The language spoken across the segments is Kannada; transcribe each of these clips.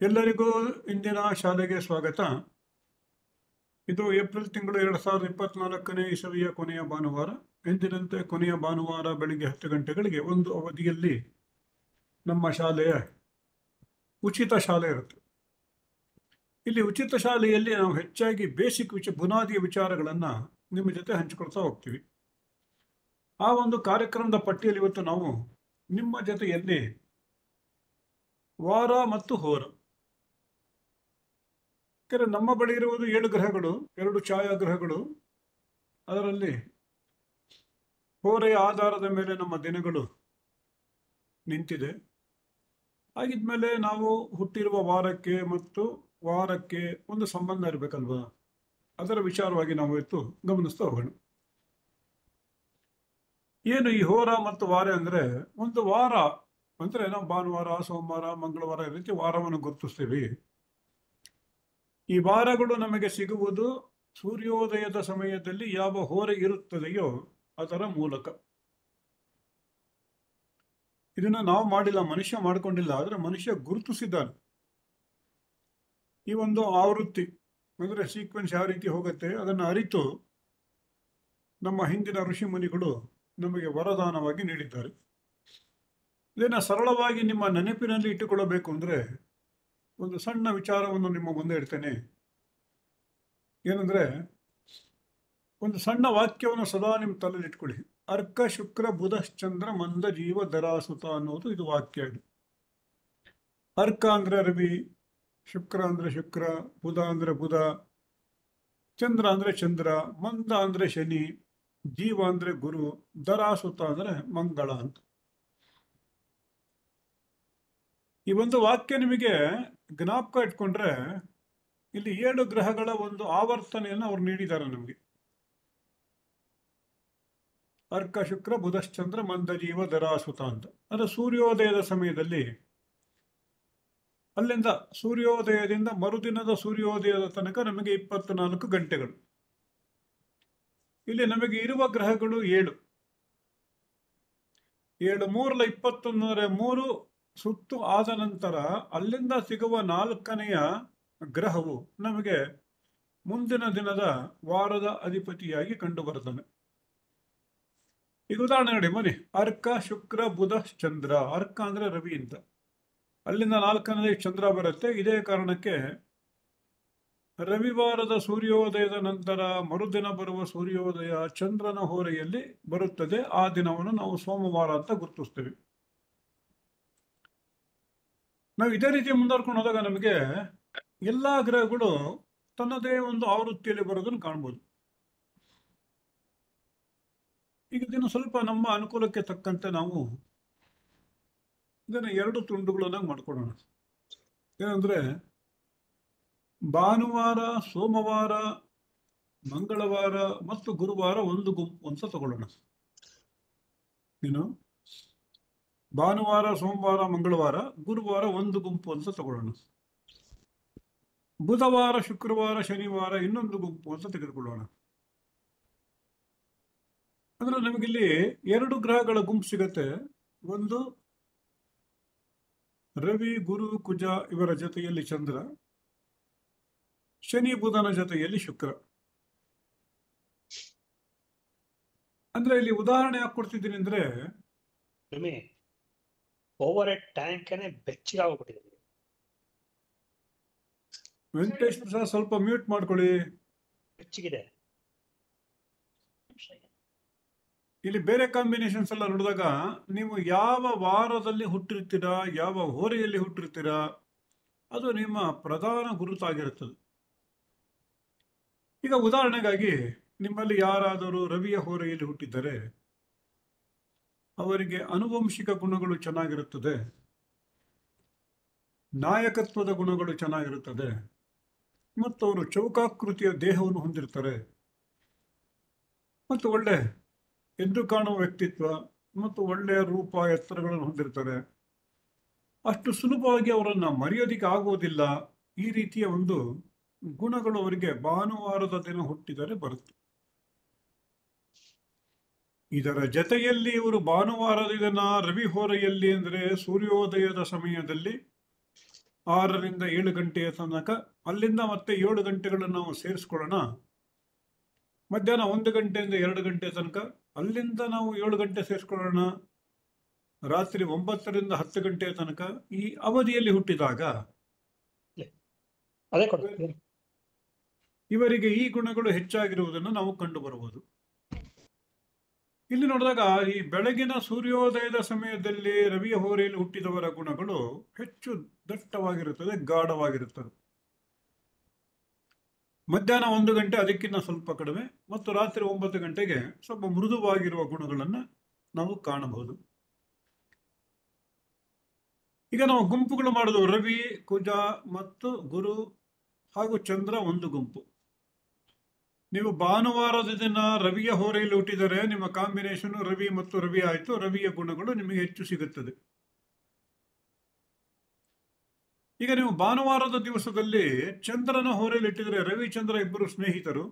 ಎಲ್ಲರಿಗೂ ಇಂದಿನ ಶಾಲೆಗೆ ಸ್ವಾಗತ. ಇದು ಏಪ್ರಿಲ್ ತಿಂಗಳು 2024ನೇ ಇಸವಿಯ ಕೊನೆಯ ಭಾನುವಾರ. ಎಂದಿನಂತೆ ಕೊನೆಯ ಭಾನುವಾರ ಬೆಳಿಗ್ಗೆ 10 ಗಂಟೆಗಳಿಗೆ ಒಂದು ಅವಧಿಯಲ್ಲಿ ನಮ್ಮ ಶಾಲೆಯ ಉಚಿತ ಶಾಲೆ ಇರುತ್ತೆ. ಇಲ್ಲಿ ಉಚಿತ ಶಾಲೆಯಲ್ಲಿ ನಾವು ಹೆಚ್ಚಾಗಿ ಬೇಸಿಕ್ ಬುನಾದಿಯ ವಿಚಾರಗಳನ್ನು ನಿಮ್ಮ ಜೊತೆ ಹಂಚಿಕೊಳ್ತಾ ಹೋಗ್ತೀವಿ. ಆ ಒಂದು ಕಾರ್ಯಕ್ರಮದ ಪಟ್ಟಿಯಲ್ಲಿ ಇವತ್ತು ನಾವು ನಿಮ್ಮ ಜೊತೆಯಲ್ಲಿ ವಾರ ಮತ್ತು ಹೋರ, ನಮ್ಮ ಬಳಿ ಇರುವುದು 7 ಗ್ರಹಗಳು, 2 ಛಾಯಾಗ್ರಹಗಳು. ಅದರಲ್ಲಿ ಹೋರೆಯ ಆಧಾರದ ಮೇಲೆ ನಮ್ಮ ದಿನಗಳು ನಿಂತಿದೆ. ಹಾಗಿದ್ಮೇಲೆ ನಾವು ಹುಟ್ಟಿರುವ ವಾರಕ್ಕೆ ಮತ್ತು ವಾರಕ್ಕೆ ಒಂದು ಸಂಬಂಧ ಇರಬೇಕಲ್ವಾ? ಅದರ ವಿಚಾರವಾಗಿ ನಾವು ಇವತ್ತು ಗಮನಿಸ್ತಾ ಹೋಗೋಣ. ಏನು ಈ ಹೋರ ಮತ್ತು ವಾರ ಅಂದರೆ, ಒಂದು ವಾರ ಅಂದರೆ ನಾವು ಭಾನುವಾರ, ಸೋಮವಾರ, ಮಂಗಳವಾರ ಈ ರೀತಿ ವಾರವನ್ನು ಗುರುತಿಸ್ತೀವಿ. ಈ ವಾರಗಳು ನಮಗೆ ಸಿಗುವುದು ಸೂರ್ಯೋದಯದ ಸಮಯದಲ್ಲಿ ಯಾವ ಹೋರೆ ಇರುತ್ತದೆಯೋ ಅದರ ಮೂಲಕ. ಇದನ್ನು ನಾವು ಮಾಡಿಲ್ಲ, ಮನುಷ್ಯ ಮಾಡಿಕೊಂಡಿಲ್ಲ, ಆದರೆ ಮನುಷ್ಯ ಗುರುತಿಸಿದ್ದಾನೆ. ಈ ಒಂದು ಆವೃತ್ತಿ ಅಂದರೆ ಸೀಕ್ವೆನ್ಸ್ ಯಾವ ರೀತಿ ಹೋಗುತ್ತೆ ಅದನ್ನು ಅರಿತು ನಮ್ಮ ಹಿಂದಿನ ಋಷಿ ಮುನಿಗಳು ನಮಗೆ ವರದಾನವಾಗಿ ನೀಡಿದ್ದಾರೆ. ಇದನ್ನು ಸರಳವಾಗಿ ನಿಮ್ಮ ನೆನಪಿನಲ್ಲಿ ಇಟ್ಟುಕೊಳ್ಳಬೇಕು ಅಂದರೆ ಒಂದು ಸಣ್ಣ ವಿಚಾರವನ್ನು ನಿಮ್ಮ ಮುಂದೆ ಇಡ್ತೇನೆ. ಏನಂದರೆ, ಒಂದು ಸಣ್ಣ ವಾಕ್ಯವನ್ನು ಸದಾ ನಿಮ್ಮ ತಲೆಯಲ್ಲಿ ಇಟ್ಕೊಳ್ಳಿ. ಅರ್ಕ ಶುಕ್ರ ಬುಧಶ್ಚಂದ್ರ ಮಂದ ಜೀವ ದರಾಸುತ ಅನ್ನೋದು ಇದು ವಾಕ್ಯ. ಇದು ಅರ್ಕ ಅಂದರೆ ರವಿ, ಶುಕ್ರ ಅಂದರೆ ಶುಕ್ರ, ಬುಧ ಅಂದರೆ ಬುಧ, ಚಂದ್ರ ಅಂದರೆ ಚಂದ್ರ, ಮಂದ ಅಂದರೆ ಶನಿ, ಜೀವ ಅಂದರೆ ಗುರು, ದರಾಸುತ ಅಂದರೆ ಮಂಗಳ ಅಂತ. ಈ ಒಂದು ವಾಕ್ಯ ನಿಮಗೆ ಜ್ಞಾಪಕ ಇಟ್ಕೊಂಡ್ರೆ ಇಲ್ಲಿ 7 ಗ್ರಹಗಳ ಒಂದು ಆವರ್ತನೆಯನ್ನು ಅವ್ರು ನೀಡಿದ್ದಾರೆ ನಮಗೆ. ಅರ್ಕ ಶುಕ್ರ ಬುಧಶ್ಚಂದ್ರ ಮಂದ ಜೀವ ದರಾಸುತ ಅಂತ. ಅಂದರೆ ಸೂರ್ಯೋದಯದ ಸಮಯದಲ್ಲಿ, ಅಲ್ಲಿಂದ ಸೂರ್ಯೋದಯದಿಂದ ಮರುದಿನದ ಸೂರ್ಯೋದಯದ ತನಕ ನಮಗೆ 24 ಗಂಟೆಗಳು. ಇಲ್ಲಿ ನಮಗೆ ಇರುವ ಗ್ರಹಗಳು 7. 7 3 21 3 ಸುತ್ತು ಆದ ನಂತರ ಅಲ್ಲಿಂದ ಸಿಗುವ 4ನೆಯ ಗ್ರಹವು ನಮಗೆ ಮುಂದಿನ ದಿನದ ವಾರದ ಅಧಿಪತಿಯಾಗಿ ಕಂಡು ಬರುತ್ತಾನೆ. ಈಗ ಉದಾಹರಣೆ ನೋಡಿ ಮನೆ, ಅರ್ಕ ಶುಕ್ರ ಬುಧ ಚಂದ್ರ. ಅರ್ಕ ಅಂದರೆ ರವಿ ಅಂತ, ಅಲ್ಲಿಂದ 4ನೇ ಚಂದ್ರ ಬರುತ್ತೆ. ಇದೇ ಕಾರಣಕ್ಕೆ ರವಿವಾರದ ಸೂರ್ಯೋದಯದ ನಂತರ ಮರುದಿನ ಬರುವ ಸೂರ್ಯೋದಯ ಚಂದ್ರನ ಹೋರೆಯಲ್ಲಿ ಬರುತ್ತದೆ. ಆ ದಿನವನ್ನು ನಾವು ಸೋಮವಾರ ಅಂತ ಗುರುತಿಸ್ತೇವೆ. ನಾವು ಇದೇ ರೀತಿ ಮುಂದುವರ್ಕೊಂಡು ಹೋದಾಗ ನಮಗೆ ಎಲ್ಲ ಗ್ರಹಗಳು ತನ್ನದೇ ಒಂದು ಆವೃತ್ತಿಯಲ್ಲಿ ಬರೋದನ್ನು ಕಾಣ್ಬೋದು. ಈಗ ಇದನ್ನು ಸ್ವಲ್ಪ ನಮ್ಮ ಅನುಕೂಲಕ್ಕೆ ತಕ್ಕಂತೆ ನಾವು ಇದನ್ನು 2 ತುಂಡುಗಳನ್ನಾಗಿ ಮಾಡ್ಕೊಳ್ಳೋಣ. ಏನಂದ್ರೆ, ಭಾನುವಾರ, ಸೋಮವಾರ, ಮಂಗಳವಾರ ಮತ್ತು ಗುರುವಾರ ಒಂದು ಗುಂಪು ಅಂತ ತಗೊಳ್ಳೋಣ. ಭಾನುವಾರ, ಸೋಮವಾರ, ಮಂಗಳವಾರ, ಗುರುವಾರ ಒಂದು ಗುಂಪು ಅಂತ ತಗೊಳ್ಳೋಣ. ಬುಧವಾರ, ಶುಕ್ರವಾರ, ಶನಿವಾರ ಇನ್ನೊಂದು ಗುಂಪು ಅಂತ ತೆಗೆದುಕೊಳ್ಳೋಣ. ಅಂದ್ರೆ ನಮಗಿಲ್ಲಿ 2 ಗ್ರಹಗಳ ಗುಂಪು ಸಿಗತ್ತೆ. ಒಂದು ರವಿ, ಗುರು, ಕುಜ ಇವರ ಜೊತೆಯಲ್ಲಿ ಚಂದ್ರ, ಶನಿ ಬುಧನ ಜೊತೆಯಲ್ಲಿ ಶುಕ್ರ. ಅಂದ್ರೆ ಇಲ್ಲಿ ಉದಾಹರಣೆ ಯಾಕೆ ಕೊಡ್ತಿದ್ದೀನಿ ಅಂದ್ರೆ, ಓವರ್ ಹೆಡ್ ಟ್ಯಾಂಕನೇ ಬೆಚ್ಚಗಾಗ್ಬಿಟ್ಟಿದೆ. ವೆಂಕಟೇಶ್ ಪ್ರಸಾದ್ ಸ್ವಲ್ಪ ಮ್ಯೂಟ್ ಮಾಡ್ಕೊಳ್ಳಿ. ಬೆಚ್ಚಗಿದೆ. ಇಲ್ಲಿ ಬೇರೆ ಕಾಂಬಿನೇಷನ್ಸ್ ಎಲ್ಲ ನೋಡಿದಾಗ ನೀವು ಯಾವ ವಾರದಲ್ಲಿ ಹುಟ್ಟಿರ್ತೀರಾ, ಯಾವ ಹೋರೆಯಲ್ಲಿ ಹುಟ್ಟಿರ್ತೀರಾ, ಅದು ನಿಮ್ಮ ಪ್ರಧಾನ ಗುರುತಾಗಿರುತ್ತದೆ. ಈಗ ಉದಾಹರಣೆಗಾಗಿ ನಿಮ್ಮಲ್ಲಿ ಯಾರಾದರೂ ರವಿಯ ಹೋರೆಯಲ್ಲಿ ಹುಟ್ಟಿದ್ದರೆ ಅವರಿಗೆ ಆನುವಂಶಿಕ ಗುಣಗಳು ಚೆನ್ನಾಗಿರುತ್ತದೆ, ನಾಯಕತ್ವದ ಗುಣಗಳು ಚೆನ್ನಾಗಿರುತ್ತದೆ, ಮತ್ತು ಅವರು ಚೌಕಾಕೃತಿಯ ದೇಹವನ್ನು ಹೊಂದಿರ್ತಾರೆ, ಮತ್ತು ಒಳ್ಳೆ ಎದ್ದು ಕಾಣುವ ವ್ಯಕ್ತಿತ್ವ ಮತ್ತು ಒಳ್ಳೆಯ ರೂಪ ಎತ್ತರಗಳನ್ನು ಹೊಂದಿರ್ತಾರೆ. ಅಷ್ಟು ಸುಲಭವಾಗಿ ಅವರನ್ನು ಮರೆಯೋದಿಕ್ಕೆ ಆಗೋದಿಲ್ಲ. ಈ ರೀತಿಯ ಒಂದು ಗುಣಗಳು ಅವರಿಗೆ ಭಾನುವಾರದ ದಿನ ಹುಟ್ಟಿದರೆ ಬರುತ್ತೆ. ಇದರ ಜೊತೆಯಲ್ಲಿ ಇವರು ಭಾನುವಾರದ ದಿನ ರವಿ ಹೋರೆಯಲ್ಲಿ ಅಂದರೆ ಸೂರ್ಯೋದಯದ ಸಮಯದಲ್ಲಿ 6ರಿಂದ 7 ಗಂಟೆಯ ತನಕ, ಅಲ್ಲಿಂದ ಮತ್ತೆ 7 ಗಂಟೆಗಳನ್ನು ನಾವು ಸೇರಿಸ್ಕೊಳ್ಳೋಣ. ಮಧ್ಯಾಹ್ನ 1 ಗಂಟೆಯಿಂದ 2 ಗಂಟೆ ತನಕ, ಅಲ್ಲಿಂದ ನಾವು 7 ಗಂಟೆ ಸೇರಿಸ್ಕೊಳ್ಳೋಣ. ರಾತ್ರಿ 9ರಿಂದ 10 ಗಂಟೆಯ ತನಕ ಈ ಅವಧಿಯಲ್ಲಿ ಹುಟ್ಟಿದಾಗ ಅದೇ ಕೊಡ್ತೀವಿ. ಇವರಿಗೆ ಈ ಗುಣಗಳು ಹೆಚ್ಚಾಗಿರುವುದನ್ನು ನಾವು ಕಂಡು ಬರಬಹುದು. ಇಲ್ಲಿ ನೋಡಿದಾಗ ಈ ಬೆಳಗಿನ ಸೂರ್ಯೋದಯದ ಸಮಯದಲ್ಲಿ ರವಿಯ ಹೋರೆಯಲ್ಲಿ ಹುಟ್ಟಿದವರ ಗುಣಗಳು ಹೆಚ್ಚು ದಟ್ಟವಾಗಿರುತ್ತದೆ, ಗಾಢವಾಗಿರುತ್ತದೆ. ಮಧ್ಯಾಹ್ನ 1 ಗಂಟೆ ಅದಕ್ಕಿಂತ ಸ್ವಲ್ಪ ಕಡಿಮೆ, ಮತ್ತು ರಾತ್ರಿ 9 ಗಂಟೆಗೆ ಸ್ವಲ್ಪ ಮೃದುವಾಗಿರುವ ಗುಣಗಳನ್ನು ನಾವು ಕಾಣಬಹುದು. ಈಗ ನಾವು ಗುಂಪುಗಳು ಮಾಡೋದು, ರವಿ, ಕುಜ ಮತ್ತು ಗುರು ಹಾಗೂ ಚಂದ್ರ ಒಂದು ಗುಂಪು. ನೀವು ಭಾನುವಾರದ ದಿನ ರವಿಯ ಹೋರೆಯಲ್ಲಿ ಹುಟ್ಟಿದರೆ ನಿಮ್ಮ ಕಾಂಬಿನೇಷನ್ ರವಿ ಮತ್ತು ರವಿ ಆಯಿತು. ರವಿಯ ಗುಣಗಳು ನಿಮಗೆ ಹೆಚ್ಚು ಸಿಗುತ್ತದೆ. ಈಗ ನೀವು ಭಾನುವಾರದ ದಿವಸದಲ್ಲಿ ಚಂದ್ರನ ಹೋರೆಯಲ್ಲಿ ಇಟ್ಟಿದರೆ, ರವಿಚಂದ್ರ ಇಬ್ಬರು ಸ್ನೇಹಿತರು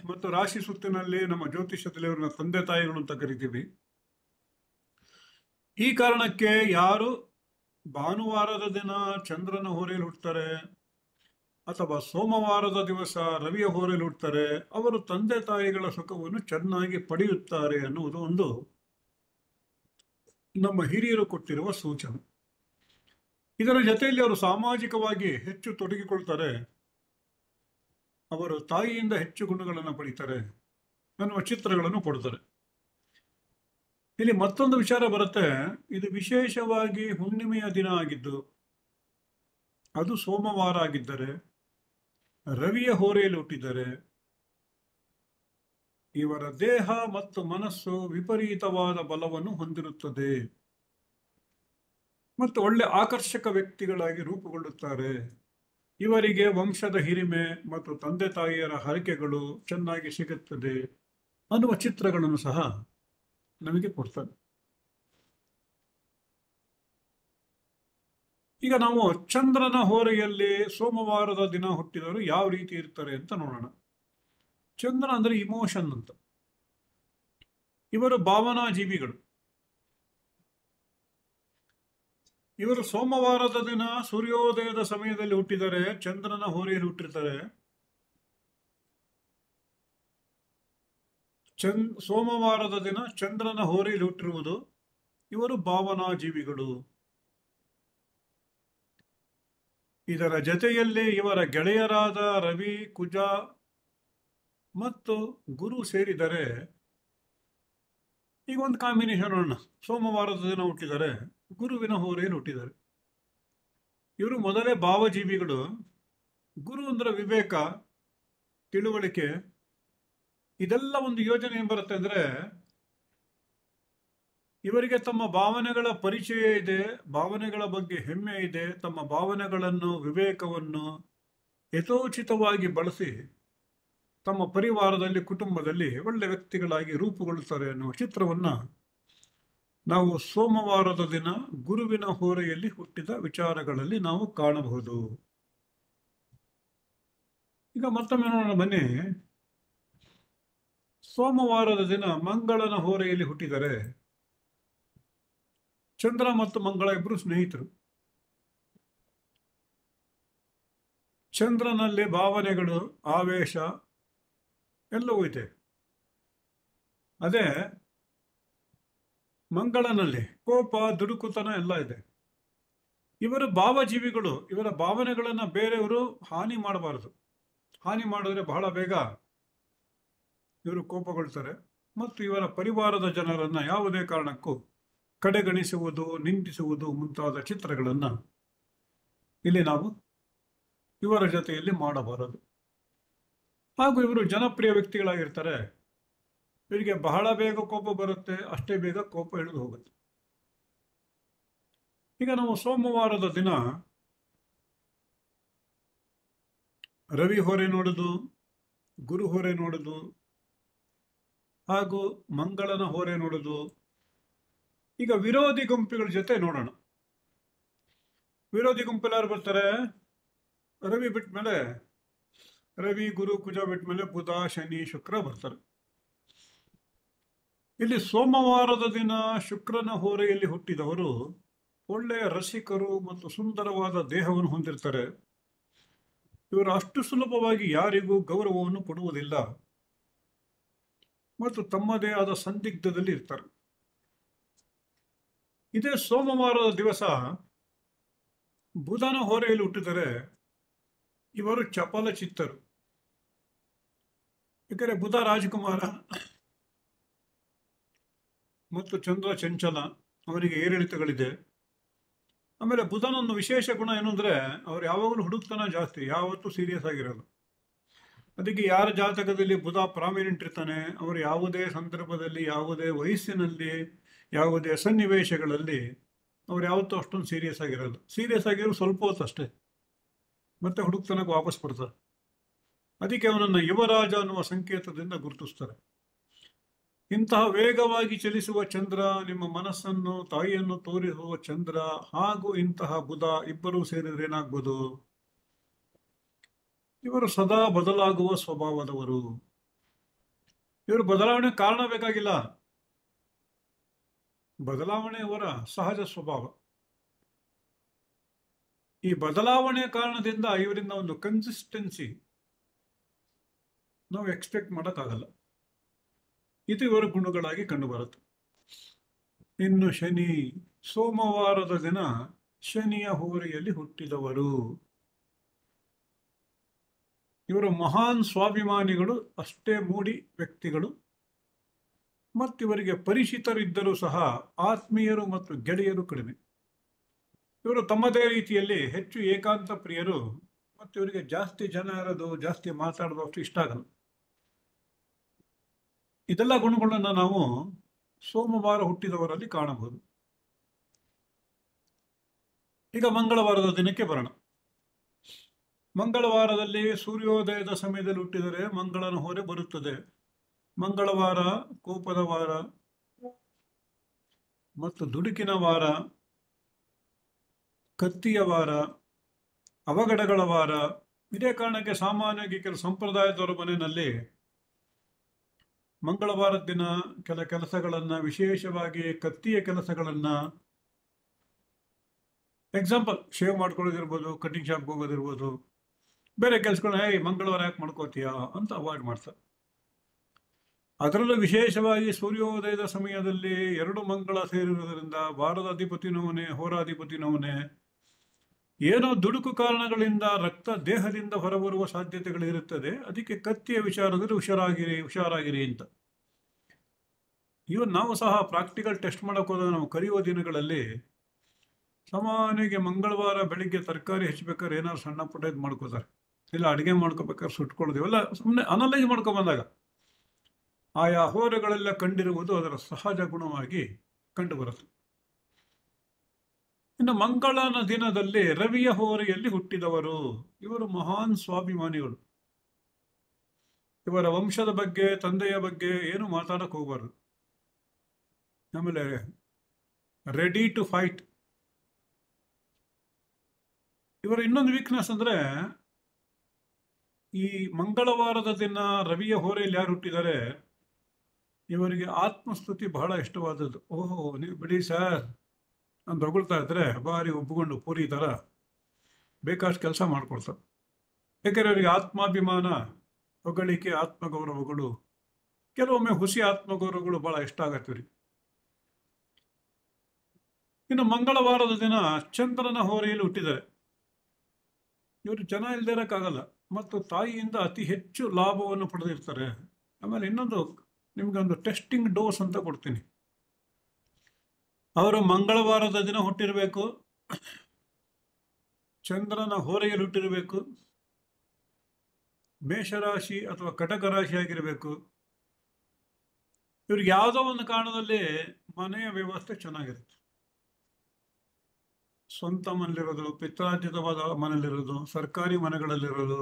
ಮತ್ತು ರಾಶಿ ಸುತ್ತಿನಲ್ಲಿ ನಮ್ಮ ಜ್ಯೋತಿಷ್ಯದಲ್ಲಿ ಅವರನ್ನ ತಂದೆ ತಾಯಿಗಳು ಅಂತ ಕರಿತೀವಿ. ಈ ಕಾರಣಕ್ಕೆ ಯಾರು ಭಾನುವಾರದ ದಿನ ಚಂದ್ರನ ಹೋರೆಯಲ್ಲಿ ಹುಟ್ಟುತ್ತಾರೆ ಅಥವಾ ಸೋಮವಾರದ ದಿವಸ ರವಿಯ ಹೋರೆಯಲ್ಲಿ ಹುಟ್ಟುತ್ತಾರೆ, ಅವರು ತಂದೆ ತಾಯಿಗಳ ಸುಖವನ್ನು ಚೆನ್ನಾಗಿ ಪಡೆಯುತ್ತಾರೆ ಅನ್ನುವುದು ಒಂದು ನಮ್ಮ ಹಿರಿಯರು ಕೊಟ್ಟಿರುವ ಸೂಚನೆ. ಇದರ ಜೊತೆಯಲ್ಲಿ ಅವರು ಸಾಮಾಜಿಕವಾಗಿ ಹೆಚ್ಚು ತೊಡಗಿಕೊಳ್ತಾರೆ, ಅವರು ತಾಯಿಯಿಂದ ಹೆಚ್ಚು ಗುಣಗಳನ್ನು ಪಡೀತಾರೆ ಅನ್ನುವ ಚಿತ್ರಗಳನ್ನು ಕೊಡ್ತಾರೆ. ಇಲ್ಲಿ ಮತ್ತೊಂದು ವಿಚಾರ ಬರುತ್ತೆ. ಇದು ವಿಶೇಷವಾಗಿ ಹುಣ್ಣಿಮೆಯ ದಿನ ಆಗಿದ್ದು, ಅದು ಸೋಮವಾರ ಆಗಿದ್ದರೆ, ರವಿಯ ಹೋರೆಯಲ್ಲಿ ಹುಟ್ಟಿದರೆ ಇವರ ದೇಹ ಮತ್ತು ಮನಸ್ಸು ವಿಪರೀತವಾದ ಬಲವನ್ನು ಹೊಂದಿರುತ್ತದೆ ಮತ್ತು ಒಳ್ಳೆ ಆಕರ್ಷಕ ವ್ಯಕ್ತಿಗಳಾಗಿ ರೂಪುಗೊಳ್ಳುತ್ತಾರೆ. ಇವರಿಗೆ ವಂಶದ ಹಿರಿಮೆ ಮತ್ತು ತಂದೆ ತಾಯಿಯರ ಹರಕೆಗಳು ಚೆನ್ನಾಗಿ ಸಿಗುತ್ತದೆ ಅನ್ನುವ ಚಿತ್ರಗಳನ್ನು ಸಹ ನಮಗೆ ಕೊಡ್ತಾರೆ. ಈಗ ನಾವು ಚಂದ್ರನ ಹೋರೆಯಲ್ಲಿ ಸೋಮವಾರದ ದಿನ ಹುಟ್ಟಿದವರು ಯಾವ ರೀತಿ ಇರ್ತಾರೆ ಅಂತ ನೋಡೋಣ. ಚಂದ್ರ ಅಂದ್ರೆ ಇಮೋಷನ್ ಅಂತ. ಇವರು ಭಾವನಾ ಜೀವಿಗಳು. ಇವರು ಸೋಮವಾರದ ದಿನ ಸೂರ್ಯೋದಯದ ಸಮಯದಲ್ಲಿ ಹುಟ್ಟಿದರೆ, ಚಂದ್ರನ ಹೋರೆಯಲ್ಲಿ ಹುಟ್ಟಿರ್ತಾರೆ. ಸೋಮವಾರದ ದಿನ ಚಂದ್ರನ ಹೋರೆಯಲ್ಲಿ ಹುಟ್ಟಿರುವುದು ಇವರು ಭಾವನಾ ಜೀವಿಗಳು. ಇದರ ಜೊತೆಯಲ್ಲಿ ಇವರ ಗೆಳೆಯರಾದ ರವಿ, ಕುಜ ಮತ್ತು ಗುರು ಸೇರಿದರೆ ಈಗ ಒಂದು ಕಾಂಬಿನೇಷನ್ ನೋಡೋಣ. ಸೋಮವಾರದ ದಿನ ಹುಟ್ಟಿದರೆ, ಗುರುವಿನ ಹೋರೆಯಲ್ಲಿ ಹುಟ್ಟಿದ್ದಾರೆ. ಇವರು ಮೊದಲೇ ಭಾವಜೀವಿಗಳು. ಗುರು ಅಂದ್ರೆ ವಿವೇಕ, ತಿಳುವಳಿಕೆ, ಇದೆಲ್ಲ ಒಂದು ಯೋಜನೆ ಏನ್ ಬರುತ್ತೆ ಅಂದ್ರೆ, ಇವರಿಗೆ ತಮ್ಮ ಭಾವನೆಗಳ ಪರಿಚಯ ಇದೆ, ಭಾವನೆಗಳ ಬಗ್ಗೆ ಹೆಮ್ಮೆ ಇದೆ. ತಮ್ಮ ಭಾವನೆಗಳನ್ನು, ವಿವೇಕವನ್ನು ಯಥೋಚಿತವಾಗಿ ಬಳಸಿ ತಮ್ಮ ಪರಿವಾರದಲ್ಲಿ, ಕುಟುಂಬದಲ್ಲಿ ಒಳ್ಳೆ ವ್ಯಕ್ತಿಗಳಾಗಿ ರೂಪುಗೊಳ್ಳುತ್ತಾರೆ ಅನ್ನುವ ಚಿತ್ರವನ್ನ ನಾವು ಸೋಮವಾರದ ದಿನ ಗುರುವಿನ ಹೋರೆಯಲ್ಲಿ ಹುಟ್ಟಿದ ವಿಚಾರಗಳಲ್ಲಿ ನಾವು ಕಾಣಬಹುದು. ಈಗ ಮತ್ತೊಮ್ಮೆ ನೋಡೋಣ ಬನ್ನಿ. ಸೋಮವಾರದ ದಿನ ಮಂಗಳನ ಹೋರೆಯಲ್ಲಿ ಹುಟ್ಟಿದರೆ, ಚಂದ್ರ ಮತ್ತು ಮಂಗಳ ಇಬ್ಬರು ಸ್ನೇಹಿತರು. ಚಂದ್ರನಲ್ಲಿ ಭಾವನೆಗಳು, ಆವೇಶ ಎಲ್ಲವೂ ಇದೆ. ಅದೇ ಮಂಗಳನಲ್ಲಿ ಕೋಪ, ದುಡುಕುತನ ಎಲ್ಲ ಇದೆ. ಇವರು ಭಾವಜೀವಿಗಳು. ಇವರ ಭಾವನೆಗಳನ್ನ ಬೇರೆಯವರು ಹಾನಿ ಮಾಡಬಾರದು. ಹಾನಿ ಮಾಡಿದ್ರೆ ಬಹಳ ಬೇಗ ಇವರು ಕೋಪಗೊಳ್ತಾರೆ ಮತ್ತು ಇವರ ಪರಿವಾರದ ಜನರನ್ನ ಯಾವುದೇ ಕಾರಣಕ್ಕೂ ಕಡೆಗಣಿಸುವುದು, ನಿಂದಿಸುವುದು ಮುಂತಾದ ಚಿತ್ರಗಳನ್ನು ಇಲ್ಲಿ ನಾವು ಇವರ ಜೊತೆಯಲ್ಲಿ ಮಾಡಬಾರದು. ಹಾಗೂ ಇವರು ಜನಪ್ರಿಯ ವ್ಯಕ್ತಿಗಳಾಗಿರ್ತಾರೆ. ಇವರಿಗೆ ಬಹಳ ಬೇಗ ಕೋಪ ಬರುತ್ತೆ, ಅಷ್ಟೇ ಬೇಗ ಕೋಪ ಇಳಿದು ಹೋಗುತ್ತೆ. ಈಗ ನಾವು ಸೋಮವಾರದ ದಿನ ರವಿ ಹೊರೆ ನೋಡುದು, ಗುರು ಹೊರೆ ನೋಡುದು ಹಾಗೂ ಮಂಗಳನ ಹೊರೆ ನೋಡುದು. ಈಗ ವಿರೋಧಿ ಗುಂಪುಗಳ ಜೊತೆ ನೋಡೋಣ. ವಿರೋಧಿ ಗುಂಪಲ್ಲಿ ಯಾರು ಬರ್ತಾರೆ? ರವಿ ಬಿಟ್ಟ ಮೇಲೆ, ರವಿ, ಗುರು, ಕುಜ ಬಿಟ್ಟ ಮೇಲೆ ಬುಧ, ಶನಿ, ಶುಕ್ರ ಬರ್ತಾರೆ. ಇಲ್ಲಿ ಸೋಮವಾರದ ದಿನ ಶುಕ್ರನ ಹೋರೆಯಲ್ಲಿ ಹುಟ್ಟಿದವರು ಒಳ್ಳೆಯ ರಸಿಕರು ಮತ್ತು ಸುಂದರವಾದ ದೇಹವನ್ನು ಹೊಂದಿರ್ತಾರೆ. ಇವರು ಅಷ್ಟು ಸುಲಭವಾಗಿ ಯಾರಿಗೂ ಗೌರವವನ್ನು ಕೊಡುವುದಿಲ್ಲ ಮತ್ತು ತಮ್ಮದೇ ಆದ ಸಂದಿಗ್ಧದಲ್ಲಿ ಇರ್ತಾರೆ. ಇದೇ ಸೋಮವಾರದ ದಿವಸ ಬುಧನ ಹೊರೆಯಲ್ಲಿ ಹುಟ್ಟಿದರೆ ಇವರು ಚಪಲ ಚಿತ್ತರು. ಏಕೆಂದರೆ ಬುಧ ರಾಜಕುಮಾರ ಮತ್ತು ಚಂದ್ರ ಚಂಚಲ, ಅವರಿಗೆ ಏರಿಳಿತಗಳಿದೆ. ಆಮೇಲೆ ಬುಧನೊಂದು ವಿಶೇಷ ಗುಣ ಏನು ಅಂದರೆ ಅವ್ರು ಯಾವಾಗಲೂ ಹುಡುಕ್ತನ ಜಾಸ್ತಿ, ಯಾವತ್ತೂ ಸೀರಿಯಸ್ ಆಗಿರೋದು. ಅದಕ್ಕೆ ಯಾರ ಜಾತಕದಲ್ಲಿ ಬುಧ ಪ್ರಾಮಿನೆಂಟ್ ಇರ್ತಾನೆ ಅವರು ಯಾವುದೇ ಸಂದರ್ಭದಲ್ಲಿ, ಯಾವುದೇ ವಯಸ್ಸಿನಲ್ಲಿ, ಯಾವುದೇ ಸನ್ನಿವೇಶಗಳಲ್ಲಿ ಅವ್ರು ಯಾವತ್ತೂ ಅಷ್ಟೊಂದು ಸೀರಿಯಸ್ ಆಗಿರೋದು. ಸೀರಿಯಸ್ ಆಗಿರೋ ಸ್ವಲ್ಪ ಹೊತ್ತು ಅಷ್ಟೇ, ಮತ್ತೆ ಹುಡುಕ್ತನಕ್ಕೆ ವಾಪಸ್ ಬರ್ತಾರೆ. ಅದಕ್ಕೆ ಅವನನ್ನು ಯುವರಾಜ ಅನ್ನುವ ಸಂಕೇತದಿಂದ ಗುರುತಿಸ್ತಾರೆ. ಇಂತಹ ವೇಗವಾಗಿ ಚಲಿಸುವ ಚಂದ್ರ, ನಿಮ್ಮ ಮನಸ್ಸನ್ನು, ತಾಯಿಯನ್ನು ತೋರಿಸುವ ಚಂದ್ರ ಹಾಗೂ ಇಂತಹ ಬುಧ ಇಬ್ಬರೂ ಸೇರಿದ್ರೆ ಏನಾಗ್ಬೋದು? ಇವರು ಸದಾ ಬದಲಾಗುವ ಸ್ವಭಾವದವರು. ಇವರು ಬದಲಾವಣೆ ಕಾರಣ ಬೇಕಾಗಿಲ್ಲ, ಬದಲಾವಣೆ ಅವರ ಸಹಜ ಸ್ವಭಾವ. ಈ ಬದಲಾವಣೆಯ ಕಾರಣದಿಂದ ಇವರಿಂದ ಒಂದು ಕನ್ಸಿಸ್ಟೆನ್ಸಿ ನಾವು ಎಕ್ಸ್ಪೆಕ್ಟ್ ಮಾಡೋಕ್ಕಾಗಲ್ಲ. ಇದು ಇವರ ಗುಣಗಳಾಗಿ ಕಂಡುಬರುತ್ತೆ. ಇನ್ನು ಶನಿ, ಸೋಮವಾರದ ದಿನ ಶನಿಯ ಹೋರೆಯಲ್ಲಿ ಹುಟ್ಟಿದವರು. ಇವರು ಮಹಾನ್ ಸ್ವಾಭಿಮಾನಿಗಳು, ಅಷ್ಟೇ ಮೂಡಿ ವ್ಯಕ್ತಿಗಳು. ಮತ್ತಿವರಿಗೆ ಪರಿಚಿತರಿದ್ದರೂ ಸಹ ಆತ್ಮೀಯರು ಮತ್ತು ಗೆಳೆಯರು ಕಡಿಮೆ. ಇವರು ತಮ್ಮದೇ ರೀತಿಯಲ್ಲಿ ಹೆಚ್ಚು ಏಕಾಂತ ಪ್ರಿಯರು ಮತ್ತು ಇವರಿಗೆ ಜಾಸ್ತಿ ಜನ ಇರೋದು, ಜಾಸ್ತಿ ಮಾತಾಡೋದು ಅಷ್ಟು ಇಷ್ಟ ಆಗಲ್ಲ. ಇದೆಲ್ಲ ಗುಣಗಳನ್ನು ನಾವು ಸೋಮವಾರ ಹುಟ್ಟಿದವರಲ್ಲಿ ಕಾಣಬಹುದು. ಈಗ ಮಂಗಳವಾರದ ದಿನಕ್ಕೆ ಬರೋಣ. ಮಂಗಳವಾರದಲ್ಲಿ ಸೂರ್ಯೋದಯದ ಸಮಯದಲ್ಲಿ ಹುಟ್ಟಿದರೆ ಮಂಗಳನ ಹೊರೆ ಬರುತ್ತದೆ. ಮಂಗಳವಾರ ಕೋಪದ ವಾರ ಮತ್ತು ದುಡುಕಿನ ವಾರ, ಕತ್ತಿಯ ವಾರ, ಅವಘಡಗಳ ವಾರ. ಇದೇ ಕಾರಣಕ್ಕೆ ಸಾಮಾನ್ಯವಾಗಿ ಕೆಲ ಸಂಪ್ರದಾಯದವರ ಮನೆಯಲ್ಲಿ ಮಂಗಳವಾರದ ದಿನ ಕೆಲ ಕೆಲಸಗಳನ್ನು, ವಿಶೇಷವಾಗಿ ಕತ್ತಿಯ ಕೆಲಸಗಳನ್ನು, ಎಕ್ಸಾಂಪಲ್ ಶೇವ್ ಮಾಡ್ಕೊಳ್ಳೋದಿರ್ಬೋದು, ಕಟಿಂಗ್ ಶಾಪ್ಗೆ ಹೋಗೋದಿರ್ಬೋದು, ಬೇರೆ ಕೆಲಸಗಳನ್ನ ಮಂಗಳವಾರ ಯಾಕೆ ಮಾಡ್ಕೋತೀಯಾ ಅಂತ ಅವಾಯ್ಡ್ ಮಾಡ್ತಾರೆ. ಅದರಲ್ಲೂ ವಿಶೇಷವಾಗಿ ಸೂರ್ಯೋದಯದ ಸಮಯದಲ್ಲಿ ಎರಡು ಮಂಗಳ ಸೇರಿರುವುದರಿಂದ ವಾರದ ಅಧಿಪತಿನವನೇ, ಹೋರಾಧಿಪತಿನವನೇ, ಏನೋ ದುಡುಕು ಕಾರಣಗಳಿಂದ ರಕ್ತ ದೇಹದಿಂದ ಹೊರಬರುವ ಸಾಧ್ಯತೆಗಳಿರುತ್ತದೆ. ಅದಕ್ಕೆ ಕತ್ತಿಯ ವಿಚಾರದಲ್ಲಿ ಹುಷಾರಾಗಿರಿ ಅಂತ. ಇವನ್ ನಾವು ಸಹ ಪ್ರಾಕ್ಟಿಕಲ್ ಟೆಸ್ಟ್ ಮಾಡೋಕೆ ಹೋದಾಗ ನಾವು ಕರೆಯುವ ದಿನಗಳಲ್ಲಿ ಸಾಮಾನ್ಯವಾಗಿ ಮಂಗಳವಾರ ಬೆಳಿಗ್ಗೆ ತರಕಾರಿ ಹೆಚ್ಚಬೇಕಾದ್ರೆ ಏನಾದ್ರು ಸಣ್ಣ ಪುಟ್ಟ ಇದು ಮಾಡ್ಕೋತಾರೆ, ಇಲ್ಲ ಅಡುಗೆ ಮಾಡ್ಕೋಬೇಕಾದ್ರೆ ಸುಟ್ಕೊಳ್ಳೋದು, ಇವೆಲ್ಲ ಸುಮ್ಮನೆ ಅನಲೈಸ್ ಮಾಡ್ಕೊಂಬಂದಾಗ ಆಯಾ ಹೋರೆಗಳೆಲ್ಲ ಕಂಡಿರುವುದು ಅದರ ಸಹಜ ಗುಣವಾಗಿ ಕಂಡುಬರುತ್ತೆ. ಇನ್ನು ಮಂಗಳನ ದಿನದಲ್ಲಿ ರವಿಯ ಹೋರೆಯಲ್ಲಿ ಹುಟ್ಟಿದವರು. ಇವರು ಮಹಾನ್ ಸ್ವಾಭಿಮಾನಿಗಳು. ಇವರ ವಂಶದ ಬಗ್ಗೆ, ತಂದೆಯ ಬಗ್ಗೆ ಏನು ಮಾತಾಡಕ್ಕೆ ಹೋಗಬಾರ್ದು. ಆಮೇಲೆ ರೆಡಿ ಟು ಫೈಟ್. ಇವರ ಇನ್ನೊಂದು ವೀಕ್ನೆಸ್ ಅಂದರೆ, ಈ ಮಂಗಳವಾರದ ದಿನ ರವಿಯ ಹೋರೆಯಲ್ಲಿ ಯಾರು ಹುಟ್ಟಿದ್ದಾರೆ ಇವರಿಗೆ ಆತ್ಮಸ್ತುತಿ ಬಹಳ ಇಷ್ಟವಾದದ್ದು. ಓಹೋ, ನೀವು ಬಿಡಿ ಸರ್ ಅಂತ ಹೊಗಳ್ತಾ ಇದ್ರೆ ಬಾರಿ ಒಪ್ಪಿಕೊಂಡು ಪೂರಿ ಥರ ಬೇಕಾಷ್ಟು ಕೆಲಸ ಮಾಡ್ಕೊಡ್ತಾರೆ. ಯಾಕೆಂದರೆ ಅವರಿಗೆ ಆತ್ಮಾಭಿಮಾನ, ಹೊಗಳಿಕೆ, ಆತ್ಮಗೌರವಗಳು, ಕೆಲವೊಮ್ಮೆ ಹುಸಿ ಆತ್ಮಗೌರವಗಳು ಭಾಳ ಇಷ್ಟ ಆಗತ್ತೆ ಇವ್ರಿಗೆ. ಇನ್ನು ಮಂಗಳವಾರದ ದಿನ ಚಂದ್ರನ ಹೋರೆಯಲ್ಲಿ ಹುಟ್ಟಿದ್ದಾರೆ. ಇವರು ಜನ ಇಲ್ಲದೆ ಇರೋಕ್ಕಾಗಲ್ಲ ಮತ್ತು ತಾಯಿಯಿಂದ ಅತಿ ಹೆಚ್ಚು ಲಾಭವನ್ನು ಪಡೆದಿರ್ತಾರೆ. ಆಮೇಲೆ ಇನ್ನೊಂದು ನಿಮಗೊಂದು ಟೆಸ್ಟಿಂಗ್ ಡೋಸ್ ಅಂತ ಕೊಡ್ತೀನಿ. ಅವರು ಮಂಗಳವಾರದ ದಿನ ಹುಟ್ಟಿರಬೇಕು, ಚಂದ್ರನ ಹೋರೆಯಲ್ಲಿ ಹುಟ್ಟಿರಬೇಕು, ಮೇಷರಾಶಿ ಅಥವಾ ಕಟಕ ರಾಶಿ ಆಗಿರಬೇಕು. ಇವ್ರಿಗೆ ಯಾವುದೋ ಒಂದು ಕಾರಣದಲ್ಲಿ ಮನೆಯ ವ್ಯವಸ್ಥೆ ಚೆನ್ನಾಗಿರುತ್ತೆ. ಸ್ವಂತ ಮನೆಯಲ್ಲಿರೋದು, ಪಿತ್ರಾರ್ಜಿತವಾದ ಮನೆಯಲ್ಲಿರೋದು, ಸರ್ಕಾರಿ ಮನೆಗಳಲ್ಲಿರೋದು.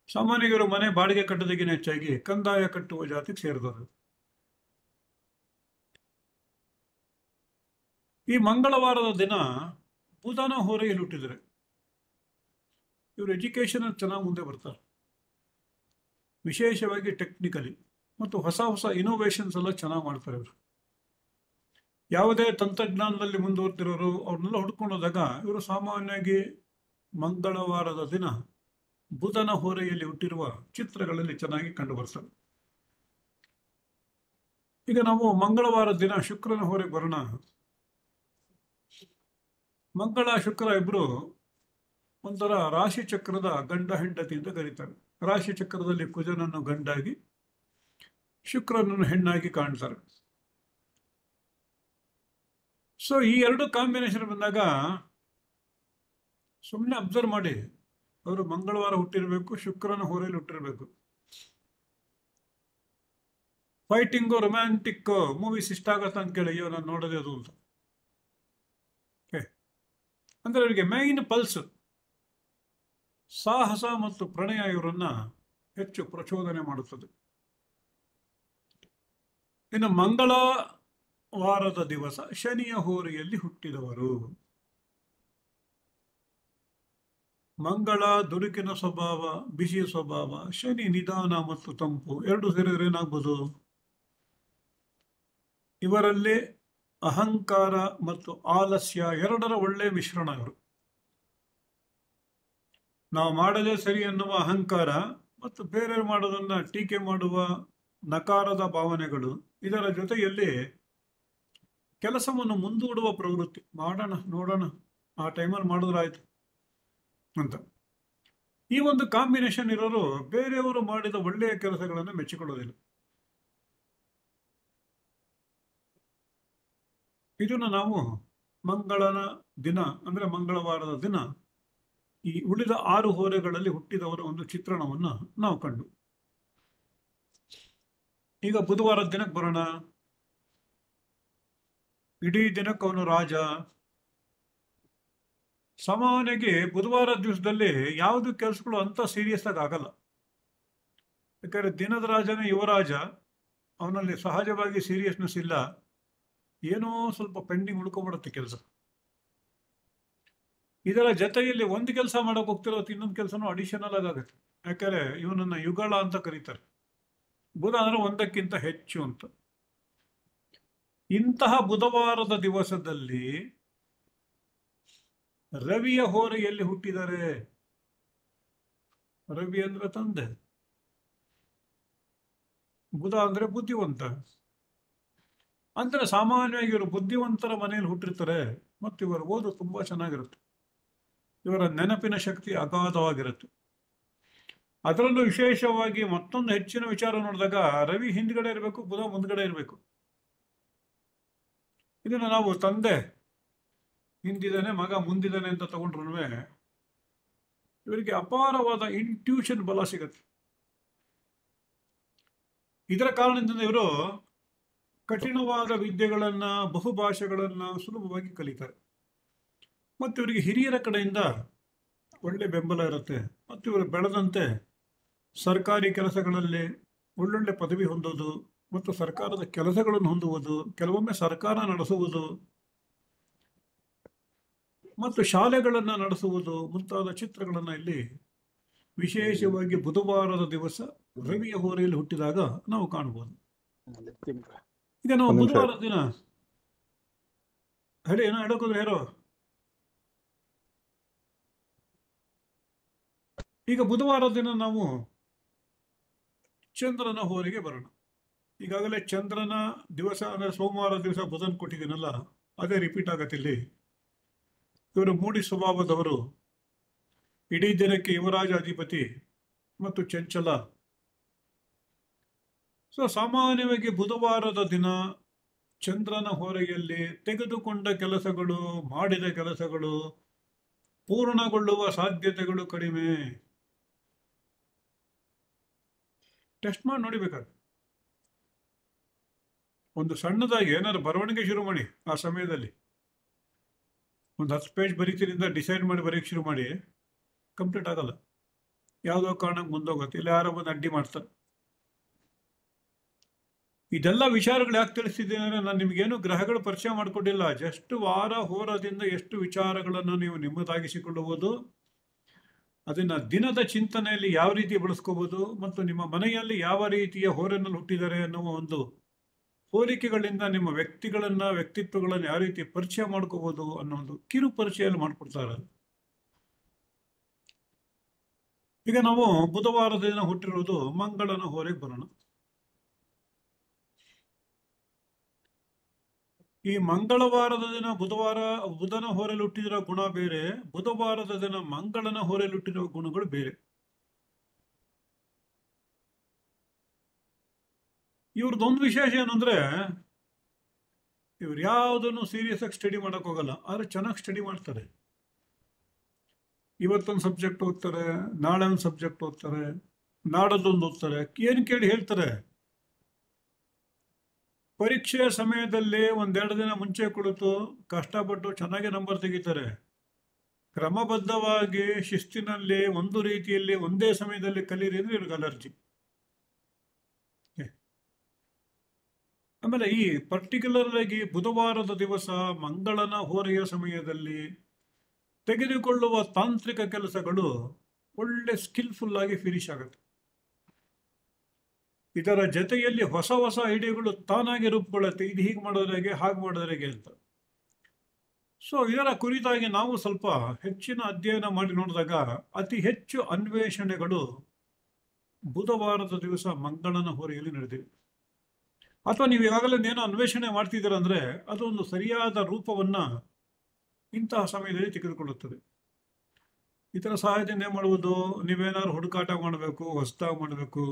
ಸಾಮಾನ್ಯರು ಮನೆ ಬಾಡಿಗೆ ಕಟ್ಟೋದಕ್ಕಿಂತ ಹೆಚ್ಚಾಗಿ ಕಂದಾಯ ಕಟ್ಟುವ ಜಾತಿಗೆ ಸೇರಿದವರು. ಈ ಮಂಗಳವಾರದ ದಿನ ಬುಧನ ಹೋರೆಯಲ್ಲಿ ಹುಟ್ಟಿದರೆ ಇವರು ಎಜುಕೇಷನ್ ಚೆನ್ನಾಗಿ ಮುಂದೆ ಬರ್ತಾರೆ. ವಿಶೇಷವಾಗಿ ಟೆಕ್ನಿಕಲಿ ಮತ್ತು ಹೊಸ ಹೊಸ ಇನೋವೇಷನ್ಸ್ ಎಲ್ಲ ಚೆನ್ನಾಗಿ ಮಾಡ್ತಾರೆ ಇವರು. ಯಾವುದೇ ತಂತ್ರಜ್ಞಾನದಲ್ಲಿ ಮುಂದುವರೆದಿರೋರು ಅವ್ರನ್ನೆಲ್ಲ ಹುಡ್ಕೊಂಡು ಹೋದಾಗ ಇವರು ಸಾಮಾನ್ಯವಾಗಿ ಮಂಗಳವಾರದ ದಿನ ಬುಧನ ಹೊರೆಯಲ್ಲಿ ಹುಟ್ಟಿರುವ ಚಿತ್ರಗಳಲ್ಲಿ ಚೆನ್ನಾಗಿ ಕಂಡುಬರ್ತದೆ. ಈಗ ನಾವು ಮಂಗಳವಾರದ ದಿನ ಶುಕ್ರನ ಹೊರೆಗೆ ಬರೋಣ. ಮಂಗಳ ಶುಕ್ರ ಇಬ್ರು ಒಂಥರ ರಾಶಿ ಚಕ್ರದ ಗಂಡ ಹೆಂಡತಿ ಅಂತ ಕರೀತಾರೆ. ರಾಶಿ ಚಕ್ರದಲ್ಲಿ ಕುಜನನ್ನು ಗಂಡಾಗಿ ಶುಕ್ರನನ್ನು ಹೆಣ್ಣಾಗಿ ಕಾಣ್ತಾರೆ. ಸೊ ಈ ಎರಡು ಕಾಂಬಿನೇಷನ್ ಬಂದಾಗ ಸುಮ್ಮನೆ ಅಬ್ಸರ್ವ್ ಮಾಡಿ, ಅವರು ಮಂಗಳವಾರ ಹುಟ್ಟಿರ್ಬೇಕು, ಶುಕ್ರನ ಹೊರೆಯಲ್ಲಿ ಹುಟ್ಟಿರ್ಬೇಕು. ಫೈಟಿಂಗು ರೊಮ್ಯಾಂಟಿಕ್ ಮೂವೀಸ್ ಇಷ್ಟ ಆಗತ್ತ ಅಂತ ಕೇಳಿ, ಅಯ್ಯೋ ನಾನು ನೋಡೋದೇ ಅದು ಅಂತ. ಅಂದ್ರೆ ಅವರಿಗೆ ಮೈನ್ ಪಲ್ಸ್ ಸಾಹಸ ಮತ್ತು ಪ್ರಣಯ ಇವರನ್ನ ಹೆಚ್ಚು ಪ್ರಚೋದನೆ ಮಾಡುತ್ತದೆ. ಇನ್ನು ಮಂಗಳವಾರದ ದಿವಸ ಶನಿಯ ಹೋರೆಯಲ್ಲಿ ಹುಟ್ಟಿದವರು. ಮಂಗಳ ದುಡುಕಿನ ಸ್ವಭಾವ, ಬಿಸಿಯ ಸ್ವಭಾವ, ಶನಿ ನಿಧಾನ ಮತ್ತು ತಂಪು, ಎರಡು ಸೇರಿದ್ರೆ ಏನಾಗ್ಬೋದು? ಇವರಲ್ಲಿ ಅಹಂಕಾರ ಮತ್ತು ಆಲಸ್ಯ ಎರಡರ ಒಳ್ಳೆ ಮಿಶ್ರಣ ಇವರು. ನಾವು ಮಾಡೋದೇ ಸರಿ ಅನ್ನುವ ಅಹಂಕಾರ ಮತ್ತು ಬೇರೆಯವರು ಮಾಡೋದನ್ನ ಟೀಕೆ ಮಾಡುವ ನಕಾರದ ಭಾವನೆಗಳು, ಇದರ ಜೊತೆಯಲ್ಲಿ ಕೆಲಸವನ್ನು ಮುಂದೂಡುವ ಪ್ರವೃತ್ತಿ. ಮಾಡೋಣ ನೋಡೋಣ, ಆ ಟೈಮಲ್ಲಿ ಮಾಡಿದ್ರಾಯ್ತು ಅಂತ. ಈ ಒಂದು ಕಾಂಬಿನೇಷನ್ ಇರೋರು ಬೇರೆಯವರು ಮಾಡಿದ ಒಳ್ಳೆಯ ಕೆಲಸಗಳನ್ನು ಮೆಚ್ಚಿಕೊಳ್ಳೋದಿಲ್ಲ. ಇದನ್ನು ನಾವು ಮಂಗಳನ ದಿನ ಅಂದ್ರೆ ಮಂಗಳವಾರದ ದಿನ ಈ ಉಳಿದ 6 ಹೋರೆಗಳಲ್ಲಿ ಹುಟ್ಟಿದವರ ಒಂದು ಚಿತ್ರಣವನ್ನು ನಾವು ಕಂಡು. ಈಗ ಬುಧವಾರದ ದಿನಕ್ಕೆ ಬರೋಣ. ಇಡೀ ದಿನಕ್ಕೆ ಅವನು ರಾಜ. ಸಾಮಾನ್ಯವಾಗಿ ಬುಧವಾರ ದಿವಸದಲ್ಲಿ ಯಾವುದು ಕೆಲಸಗಳು ಅಂತ ಸೀರಿಯಸ್ ಆಗಿ ಆಗಲ್ಲ. ಯಾಕಂದ್ರೆ ದಿನದ ರಾಜನೇ ಯುವರಾಜ, ಅವನಲ್ಲಿ ಸಹಜವಾಗಿ ಸೀರಿಯಸ್ನೆಸ್ ಇಲ್ಲ. ಏನೋ ಸ್ವಲ್ಪ ಪೆಂಡಿಂಗ್ ಉಳ್ಕೊಂಡ್ಬಿಡುತ್ತೆ ಕೆಲಸ. ಇದರ ಜೊತೆಯಲ್ಲಿ ಒಂದು ಕೆಲಸ ಮಾಡಕ್ ಹೋಗ್ತಿರೋ ಇನ್ನೊಂದು ಕೆಲಸನೂ ಅಡಿಷನಲ್ ಆಗುತ್ತೆ. ಯಾಕಂದ್ರೆ ಇವನನ್ನ ಯುಗಳ ಅಂತ ಕರೀತಾರೆ. ಬುಧ ಅಂದ್ರೆ ಒಂದಕ್ಕಿಂತ ಹೆಚ್ಚು ಅಂತ. ಇಂತಹ ಬುಧವಾರದ ದಿವಸದಲ್ಲಿ ರವಿಯ ಹೋರೆಯಲ್ಲಿ ಹುಟ್ಟಿದರೆ, ರವಿ ಅಂದ್ರೆ ತಂದೆ, ಬುಧ ಅಂದ್ರೆ ಬುದ್ಧಿವಂತ. ಅಂದ್ರೆ ಸಾಮಾನ್ಯವಾಗಿ ಇವರು ಬುದ್ಧಿವಂತರ ಮನೆಯಲ್ಲಿ ಹುಟ್ಟಿರ್ತಾರೆ ಮತ್ತು ಇವರ ಓದು ತುಂಬಾ ಚೆನ್ನಾಗಿರುತ್ತೆ. ಇವರ ನೆನಪಿನ ಶಕ್ತಿ ಅಗಾಧವಾಗಿರುತ್ತೆ. ಅದರಲ್ಲೂ ವಿಶೇಷವಾಗಿ ಮತ್ತೊಂದು ಹೆಚ್ಚಿನ ವಿಚಾರ ನೋಡಿದಾಗ ರವಿ ಹಿಂದ್ಗಡೆ ಇರಬೇಕು, ಬುಧ ಮುಂದ್ಗಡೆ ಇರಬೇಕು. ಇದನ್ನು ನಾವು ತಂದೆ ಹಿಂದಿದ್ದಾನೆ, ಮಗ ಮುಂದಿದ್ದಾನೆ ಅಂತ ತಗೊಂಡ್ರು ಇವರಿಗೆ ಅಪಾರವಾದ ಇಂಟ್ಯೂಷನ್ ಬಲ ಸಿಗತ್ತೆ. ಇದರ ಕಾರಣದಿಂದ ಇವರು ಕಠಿಣವಾದ ವಿದ್ಯೆಗಳನ್ನ, ಬಹುಭಾಷೆಗಳನ್ನ ಸುಲಭವಾಗಿ ಕಲಿತಾರೆ. ಮತ್ತು ಇವರಿಗೆ ಹಿರಿಯರ ಕಡೆಯಿಂದ ಒಳ್ಳೆ ಬೆಂಬಲ ಇರುತ್ತೆ. ಮತ್ತು ಇವರು ಬೆಳೆದಂತೆ ಸರ್ಕಾರಿ ಕೆಲಸಗಳಲ್ಲಿ ಒಳ್ಳೊಳ್ಳೆ ಪದವಿ ಹೊಂದೋದು ಮತ್ತು ಸರ್ಕಾರದ ಕೆಲಸಗಳನ್ನು ಹೊಂದುವುದು, ಕೆಲವೊಮ್ಮೆ ಸರ್ಕಾರ ನಡೆಸುವುದು ಮತ್ತು ಶಾಲೆಗಳನ್ನು ನಡೆಸುವುದು ಮುಂತಾದ ಚಿತ್ರಗಳನ್ನು ಇಲ್ಲಿ ವಿಶೇಷವಾಗಿ ಬುಧವಾರದ ದಿವಸ ರವಿಯ ಹೋರೆಯಲ್ಲಿ ಹುಟ್ಟಿದಾಗ ನಾವು ಕಾಣಬಹುದು. ಈಗ ನಾವು ಬುಧವಾರದ ದಿನ ಹೇಳಿ ಏನೋ ಹೇಳೋಕೋದ್ರೆ ಯಾರೋ. ಈಗ ಬುಧವಾರದ ದಿನ ನಾವು ಚಂದ್ರನ ಹೋರೆಗೆ ಬರೋಣ. ಈಗಾಗಲೇ ಚಂದ್ರನ ದಿವಸ ಅಂದ್ರೆ ಸೋಮವಾರ ದಿವಸ ಬುಧನ್ ಕೊಟ್ಟಿದ್ದೀನಲ್ಲ, ಅದೇ ರಿಪೀಟ್ ಆಗತ್ತೆ ಇಲ್ಲಿ. ಇವರು ಮೂಡಿ ಸ್ವಭಾವದವರು, ಇಡೀ ದಿನಕ್ಕೆ ಯುವರಾಜ ಅಧಿಪತಿ ಮತ್ತು ಚಂಚಲ. ಸೊ ಸಾಮಾನ್ಯವಾಗಿ ಬುಧವಾರದ ದಿನ ಚಂದ್ರನ ಹೊರೆಯಲ್ಲಿ ತೆಗೆದುಕೊಂಡ ಕೆಲಸಗಳು, ಮಾಡಿದ ಕೆಲಸಗಳು ಪೂರ್ಣಗೊಳ್ಳುವ ಸಾಧ್ಯತೆಗಳು ಕಡಿಮೆ. ಟೆಸ್ಟ್ ಮಾಡಿ ನೋಡಿಬೇಕಾದ್ರೆ ಒಂದು ಸಣ್ಣದಾಗಿ ಏನಾದ್ರು ಬರವಣಿಗೆ ಶುರು ಮಾಡಿ. ಆ ಸಮಯದಲ್ಲಿ ಒಂದು 10 ಪೇಜ್ ಬರೀತಿರಿಂದ ಡಿಸೈಡ್ ಮಾಡಿ ಬರೀಕ್ಕೆ ಶುರು ಮಾಡಿ, ಕಂಪ್ಲೀಟ್ ಆಗಲ್ಲ. ಯಾವುದೋ ಕಾರಣಕ್ಕೆ ಮುಂದೋಗುತ್ತೆ, ಇಲ್ಲ ಯಾರೋ ಬಂದು ಅಡ್ಡಿ ಮಾಡ್ತಾರೆ. ಇದೆಲ್ಲ ವಿಚಾರಗಳು ಯಾಕೆ ತಿಳಿಸ್ತಿದ್ದೀನಿ ಅಂದರೆ, ನಾನು ನಿಮಗೇನು ಗ್ರಹಗಳು ಪರಿಚಯ ಮಾಡಿಕೊಟ್ಟಿಲ್ಲ. ಜಸ್ಟ್ ವಾರ ಹೋರದಿಂದ ಎಷ್ಟು ವಿಚಾರಗಳನ್ನು ನೀವು ನಿಮ್ಮದಾಗಿಸಿಕೊಳ್ಳಬಹುದು, ಅದನ್ನು ದಿನದ ಚಿಂತನೆಯಲ್ಲಿ ಯಾವ ರೀತಿ ಬಳಸ್ಕೋಬಹುದು ಮತ್ತು ನಿಮ್ಮ ಮನೆಯಲ್ಲಿ ಯಾವ ರೀತಿಯ ಹೋರೆನಲ್ಲಿ ಹುಟ್ಟಿದ್ದಾರೆ ಅನ್ನುವ ಒಂದು ಹೋಲಿಕೆಗಳಿಂದ ನಿಮ್ಮ ವ್ಯಕ್ತಿತ್ವಗಳನ್ನು ಯಾವ ರೀತಿ ಪರಿಚಯ ಮಾಡ್ಕೋಬಹುದು ಅನ್ನೋ ಒಂದು ಕಿರು ಪರಿಚಯ ಮಾಡ್ಕೊಡ್ತಾರೆ. ಈಗ ನಾವು ಬುಧವಾರದ ದಿನ ಹುಟ್ಟಿರುವುದು ಮಂಗಳನ ಹೋರೆಗೆ ಬರೋಣ. ಈ ಮಂಗಳವಾರದ ದಿನ ಬುಧನ ಹೋರೆಯಲ್ಲಿ ಹುಟ್ಟಿರೋ ಗುಣ ಬೇರೆ, ಬುಧವಾರದ ದಿನ ಮಂಗಳನ ಹೋರೆಯಲ್ಲಿ ಹುಟ್ಟಿರೋ ಗುಣಗಳು ಬೇರೆ. ಇವ್ರದ್ದೊಂದು ವಿಶೇಷ ಏನಂದ್ರೆ, ಇವ್ರು ಯಾವುದನ್ನು ಸೀರಿಯಸ್ ಆಗಿ ಸ್ಟಡಿ ಮಾಡಕ್ ಹೋಗಲ್ಲ, ಆದ್ರೆ ಚೆನ್ನಾಗಿ ಸ್ಟಡಿ ಮಾಡ್ತಾರೆ. ಇವತ್ತೊಂದು ಸಬ್ಜೆಕ್ಟ್ ಓದ್ತಾರೆ, ನಾಳೆ ಒಂದು ಸಬ್ಜೆಕ್ಟ್ ಓದ್ತಾರೆ, ನಾಡದೊಂದು ಓದ್ತಾರೆ. ಏನು ಕೇಳಿ ಹೇಳ್ತಾರೆ. ಪರೀಕ್ಷೆಯ ಸಮಯದಲ್ಲಿ ಒಂದೆರಡು ದಿನ ಮುಂಚೆ ಕುಳಿತು ಕಷ್ಟಪಟ್ಟು ಚೆನ್ನಾಗಿ ನಂಬರ್ ತೆಗಿತಾರೆ. ಕ್ರಮಬದ್ಧವಾಗಿ ಶಿಸ್ತಿನಲ್ಲಿ ಒಂದು ರೀತಿಯಲ್ಲಿ ಒಂದೇ ಸಮಯದಲ್ಲಿ ಕಲೀರಿ ಅಂದ್ರೆ ಇವ್ರಿಗೆ ಅಲರ್ಜಿ. ಆಮೇಲೆ ಈ ಪರ್ಟಿಕ್ಯುಲರ್ ಆಗಿ ಬುಧವಾರದ ದಿವಸ ಮಂಗಳನ ಹೋರೆಯ ಸಮಯದಲ್ಲಿ ತೆಗೆದುಕೊಳ್ಳುವ ತಾಂತ್ರಿಕ ಕೆಲಸಗಳು ಒಳ್ಳೆ ಸ್ಕಿಲ್ಫುಲ್ ಆಗಿ ಫಿನಿಶ್ ಆಗುತ್ತೆ. ಇದರ ಜೊತೆಯಲ್ಲಿ ಹೊಸ ಹೊಸ ಐಡಿಯಾಗಳು ತಾನಾಗಿ ರೂಪುಗೊಳ್ಳುತ್ತೆ. ಇದು ಹೀಗೆ ಮಾಡೋದ್ರಾಗೆ, ಹಾಗೆ ಮಾಡೋದ್ರಾಗೆ ಅಂತ. ಸೊ ಇದರ ಕುರಿತಾಗಿ ನಾವು ಸ್ವಲ್ಪ ಹೆಚ್ಚಿನ ಅಧ್ಯಯನ ಮಾಡಿ ನೋಡಿದಾಗ ಅತಿ ಹೆಚ್ಚು ಅನ್ವೇಷಣೆಗಳು ಬುಧವಾರದ ದಿವಸ ಮಂಗಳನ ಹೋರೆಯಲ್ಲಿ ನಡೆದಿವೆ. ಅಥವಾ ನೀವು ಈಗಾಗಲೇ ಏನೋ ಅನ್ವೇಷಣೆ ಮಾಡ್ತಿದ್ದೀರ ಅಂದ್ರೆ ಅದೊಂದು ಸರಿಯಾದ ರೂಪವನ್ನ ಇಂತಹ ಸಮಯದಲ್ಲಿ ತೆಗೆದುಕೊಳ್ಳುತ್ತದೆ. ಇದರ ಸಹಾಯದಿಂದ ಏನು ಮಾಡುವುದು, ನೀವೇನಾದ್ರು ಹುಡುಕಾಟ ಮಾಡಬೇಕು, ಹೊಸದಾಗಿ ಮಾಡಬೇಕು,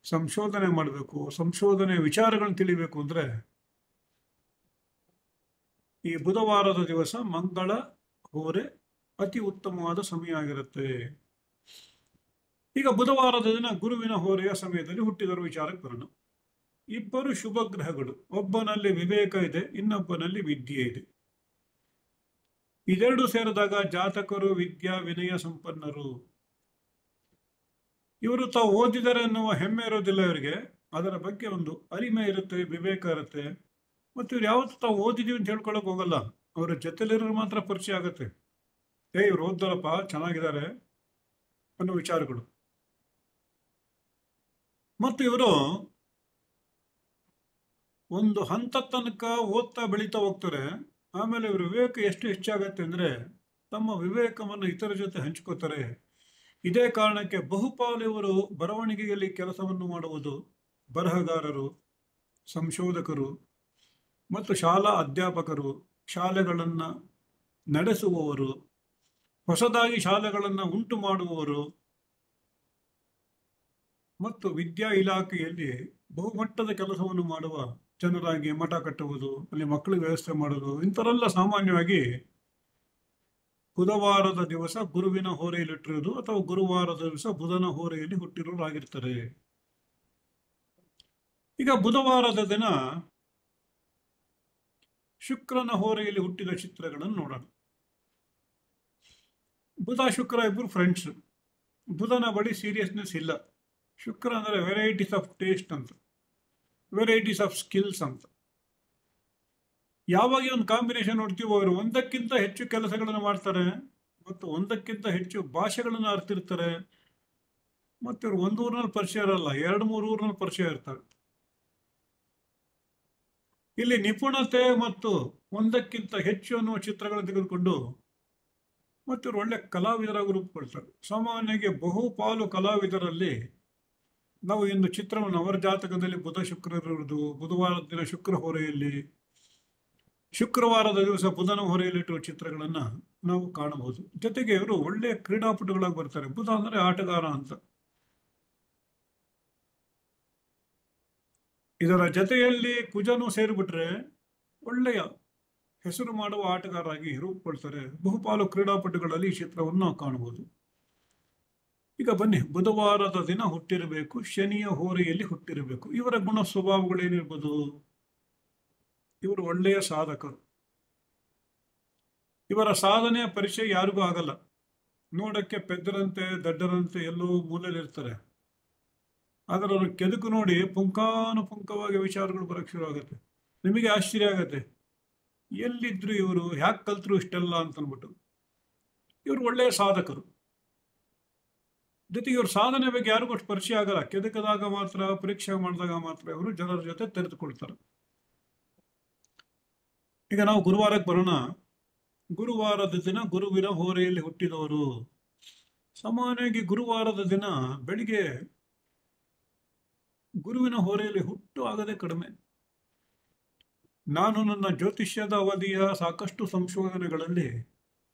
ಸಂಶೋಧನೆ ಮಾಡಬೇಕು, ಸಂಶೋಧನೆ ವಿಚಾರಗಳನ್ನು ತಿಳಿಬೇಕು ಅಂದ್ರೆ ಈ ಬುಧವಾರದ ದಿವಸ ಮಂಗಳ ಹೋರೆ ಅತಿ ಉತ್ತಮವಾದ ಸಮಯ ಆಗಿರುತ್ತೆ. ಈಗ ಬುಧವಾರದ ದಿನ ಗುರುವಿನ ಹೋರೆಯ ಸಮಯದಲ್ಲಿ ಹುಟ್ಟಿದರ ವಿಚಾರಕ್ಕೆ ಬರೋಣ. ಇಬ್ಬರು ಶುಭ ಗ್ರಹಗಳು, ಒಬ್ಬನಲ್ಲಿ ವಿವೇಕ ಇದೆ, ಇನ್ನೊಬ್ಬನಲ್ಲಿ ವಿದ್ಯೆ ಇದೆ. ಇದೆರಡು ಸೇರಿದಾಗ ಜಾತಕರು ವಿದ್ಯಾ ವಿನಯ ಸಂಪನ್ನರು. ಇವರು ತಾವು ಓದಿದರೆ ಅನ್ನುವ ಹೆಮ್ಮೆ ಇರೋದಿಲ್ಲ ಇವರಿಗೆ, ಅದರ ಬಗ್ಗೆ ಒಂದು ಅರಿಮೆ ಇರುತ್ತೆ, ವಿವೇಕ ಇರುತ್ತೆ. ಮತ್ತು ಇವ್ರು ಯಾವತ್ತು ತಾವು ಓದಿದೀವಿ ಅಂತ ಹೇಳ್ಕೊಳಕ್ ಹೋಗಲ್ಲ, ಅವರ ಜೊತೆಲಿರೋರು ಮಾತ್ರ ಪರಿಚಯ ಆಗುತ್ತೆ. ಇವ್ರು ಓದ್ದಾರಪ್ಪ, ಚೆನ್ನಾಗಿದ್ದಾರೆ ಅನ್ನೋ ವಿಚಾರಗಳು. ಮತ್ತು ಇವರು ಒಂದು ಹಂತ ತನಕ ಓದ್ತಾ ಬೆಳೀತಾ ಹೋಗ್ತಾರೆ. ಆಮೇಲೆ ಇವರು ವಿವೇಕ ಎಷ್ಟು ಹೆಚ್ಚಾಗತ್ತೆ ಅಂದ್ರೆ ತಮ್ಮ ವಿವೇಕವನ್ನು ಇತರ ಜೊತೆ ಹಂಚ್ಕೋತಾರೆ. ಇದೇ ಕಾರಣಕ್ಕೆ ಬಹುಪಾಲು ಇವರು ಬರವಣಿಗೆಯಲ್ಲಿ ಕೆಲಸವನ್ನು ಮಾಡುವುದು, ಬರಹಗಾರರು, ಸಂಶೋಧಕರು ಮತ್ತು ಶಾಲಾ ಅಧ್ಯಾಪಕರು, ಶಾಲೆಗಳನ್ನು ನಡೆಸುವವರು, ಹೊಸದಾಗಿ ಶಾಲೆಗಳನ್ನು ಉಂಟು ಮಾಡುವವರು ಮತ್ತು ವಿದ್ಯಾ ಇಲಾಖೆಯಲ್ಲಿ ಬಹುಮಟ್ಟದ ಕೆಲಸವನ್ನು ಮಾಡುವ ಜನರಾಗಿ ಮಠ ಕಟ್ಟುವುದು, ಅಲ್ಲಿ ಮಕ್ಕಳಿಗೆ ವ್ಯವಸ್ಥೆ ಮಾಡುವುದು, ಇಂಥವರೆಲ್ಲ ಸಾಮಾನ್ಯವಾಗಿ ಬುಧವಾರದ ದಿವಸ ಗುರುವಿನ ಹೋರೆಯಲ್ಲಿ ಹುಟ್ಟಿರುವುದು ಅಥವಾ ಗುರುವಾರದ ದಿವಸ ಬುಧನ ಹೋರೆಯಲ್ಲಿ ಹುಟ್ಟಿರೋರಾಗಿರ್ತಾರೆ. ಈಗ ಬುಧವಾರದ ದಿನ ಶುಕ್ರನ ಹೋರೆಯಲ್ಲಿ ಹುಟ್ಟಿದ ಚಿತ್ರಗಳನ್ನು ನೋಡೋಣ. ಬುಧ ಶುಕ್ರ ಇಬ್ಬರು ಫ್ರೆಂಡ್ಸ್. ಬುಧನ ಬಳಿ ಸೀರಿಯಸ್ನೆಸ್ ಇಲ್ಲ. ಶುಕ್ರ ಅಂದರೆ ವೆರೈಟೀಸ್ ಆಫ್ ಟೇಸ್ಟ್ ಅಂತ, ವೆರೈಟೀಸ್ ಆಫ್ ಸ್ಕಿಲ್ಸ್ ಅಂತ. ಯಾವಾಗ ಒಂದು ಕಾಂಬಿನೇಷನ್ ನೋಡ್ತೀವೋ ಅವರು ಒಂದಕ್ಕಿಂತ ಹೆಚ್ಚು ಕೆಲಸಗಳನ್ನು ಮಾಡ್ತಾರೆ ಮತ್ತು ಒಂದಕ್ಕಿಂತ ಹೆಚ್ಚು ಭಾಷೆಗಳನ್ನು ಅರ್ತಿರ್ತಾರೆ. ಮತ್ತು ಇವರು ಒಂದು ಊರಿನಲ್ಲಿ ಪರಿಚಯ ಇರಲ್ಲ, 2-3 ಊರಿನಲ್ಲಿ ಪರಿಚಯ ಇರ್ತಾರೆ. ಇಲ್ಲಿ ನಿಪುಣತೆ ಮತ್ತು ಒಂದಕ್ಕಿಂತ ಹೆಚ್ಚು ಅನ್ನುವ ಚಿತ್ರಗಳನ್ನು ತೆಗೆದುಕೊಂಡು ಮತ್ತು ಇವರು ಒಳ್ಳೆ ಕಲಾವಿದರಾಗಿ ರೂಪುಗೊಳ್ತಾರೆ. ಸಾಮಾನ್ಯವಾಗಿ ಬಹುಪಾಲು ಕಲಾವಿದರಲ್ಲಿ ನಾವು ಇಂದು ಚಿತ್ರವನ್ನು ಅವರ ಜಾತಕದಲ್ಲಿ ಬುಧ ಶುಕ್ರರಿರುವುದು, ಬುಧವಾರದ ದಿನ ಶುಕ್ರ ಹೋರೆಯಲ್ಲಿ, ಶುಕ್ರವಾರದ ದಿವಸ ಬುಧನ ಹೊರೆಯಲ್ಲಿಟ್ಟುವ ಚಿತ್ರಗಳನ್ನ ನಾವು ಕಾಣಬಹುದು. ಜೊತೆಗೆ ಇವರು ಒಳ್ಳೆಯ ಕ್ರೀಡಾಪಟುಗಳಾಗಿ ಬರ್ತಾರೆ. ಬುಧ ಅಂದರೆ ಆಟಗಾರ ಅಂತ. ಇದರ ಜೊತೆಯಲ್ಲಿ ಕುಜನು ಸೇರಿಬಿಟ್ರೆ ಒಳ್ಳೆಯ ಹೆಸರು ಮಾಡುವ ಆಟಗಾರರಾಗಿ ರೂಪುಗೊಳ್ತಾರೆ. ಬಹುಪಾಲು ಕ್ರೀಡಾಪಟುಗಳಲ್ಲಿ ಈ ಚಿತ್ರವನ್ನು ನಾವು ಕಾಣಬಹುದು. ಈಗ ಬನ್ನಿ, ಬುಧವಾರದ ದಿನ ಹುಟ್ಟಿರಬೇಕು, ಶನಿಯ ಹೋರೆಯಲ್ಲಿ ಹುಟ್ಟಿರಬೇಕು. ಇವರ ಗುಣ ಸ್ವಭಾವಗಳೇನಿರ್ಬೋದು? ಇವರು ಒಳ್ಳೆಯ ಸಾಧಕರು. ಇವರ ಸಾಧನೆಯ ಪರಿಚಯ ಯಾರಿಗೂ ಆಗಲ್ಲ. ನೋಡಕ್ಕೆ ಪೆದ್ದರಂತೆ ದಡ್ಡರಂತೆ ಎಲ್ಲೋ ಮೂಲೆಯಲ್ಲಿರ್ತಾರೆ. ಆದರೆ ಅವ್ರ ಕೆದಕು ನೋಡಿ ಪುಂಖಾನುಪುಂಖವಾಗಿ ವಿಚಾರಗಳು ಬರಕ್ಕೆ ಶುರು ಆಗುತ್ತೆ. ನಿಮಗೆ ಆಶ್ಚರ್ಯ ಆಗತ್ತೆ, ಎಲ್ಲಿದ್ರು ಇವರು, ಯಾಕೆ ಕಲ್ತರು ಇಷ್ಟೆಲ್ಲ ಅಂತ ಅಂದ್ಬಿಟ್ಟು. ಇವರು ಒಳ್ಳೆಯ ಸಾಧಕರು. ಜೊತೆಗೆ ಇವ್ರ ಸಾಧನೆ ಬಗ್ಗೆ ಯಾರಿಗೂ ಅಷ್ಟು ಪರಿಚಯ ಆಗಲ್ಲ. ಕೆದಕದಾಗ ಮಾತ್ರ, ಪರೀಕ್ಷೆ ಮಾಡಿದಾಗ ಮಾತ್ರ ಇವರು ಜನರ ಜೊತೆ ತೆರೆದುಕೊಳ್ತಾರೆ. ಈಗ ನಾವು ಗುರುವಾರಕ್ಕೆ ಬರೋಣ. ಗುರುವಾರದ ದಿನ ಗುರುವಿನ ಹೋರೆಯಲ್ಲಿ ಹುಟ್ಟಿದವರು. ಸಾಮಾನ್ಯವಾಗಿ ಗುರುವಾರದ ದಿನ ಬೆಳಿಗ್ಗೆ ಗುರುವಿನ ಹೋರೆಯಲ್ಲಿ ಹುಟ್ಟು ಆಗದೆ ಕಡಿಮೆ. ನಾನು ನನ್ನ ಜ್ಯೋತಿಷ್ಯದ ಅವಧಿಯ ಸಾಕಷ್ಟು ಸಂಶೋಧನೆಗಳಲ್ಲಿ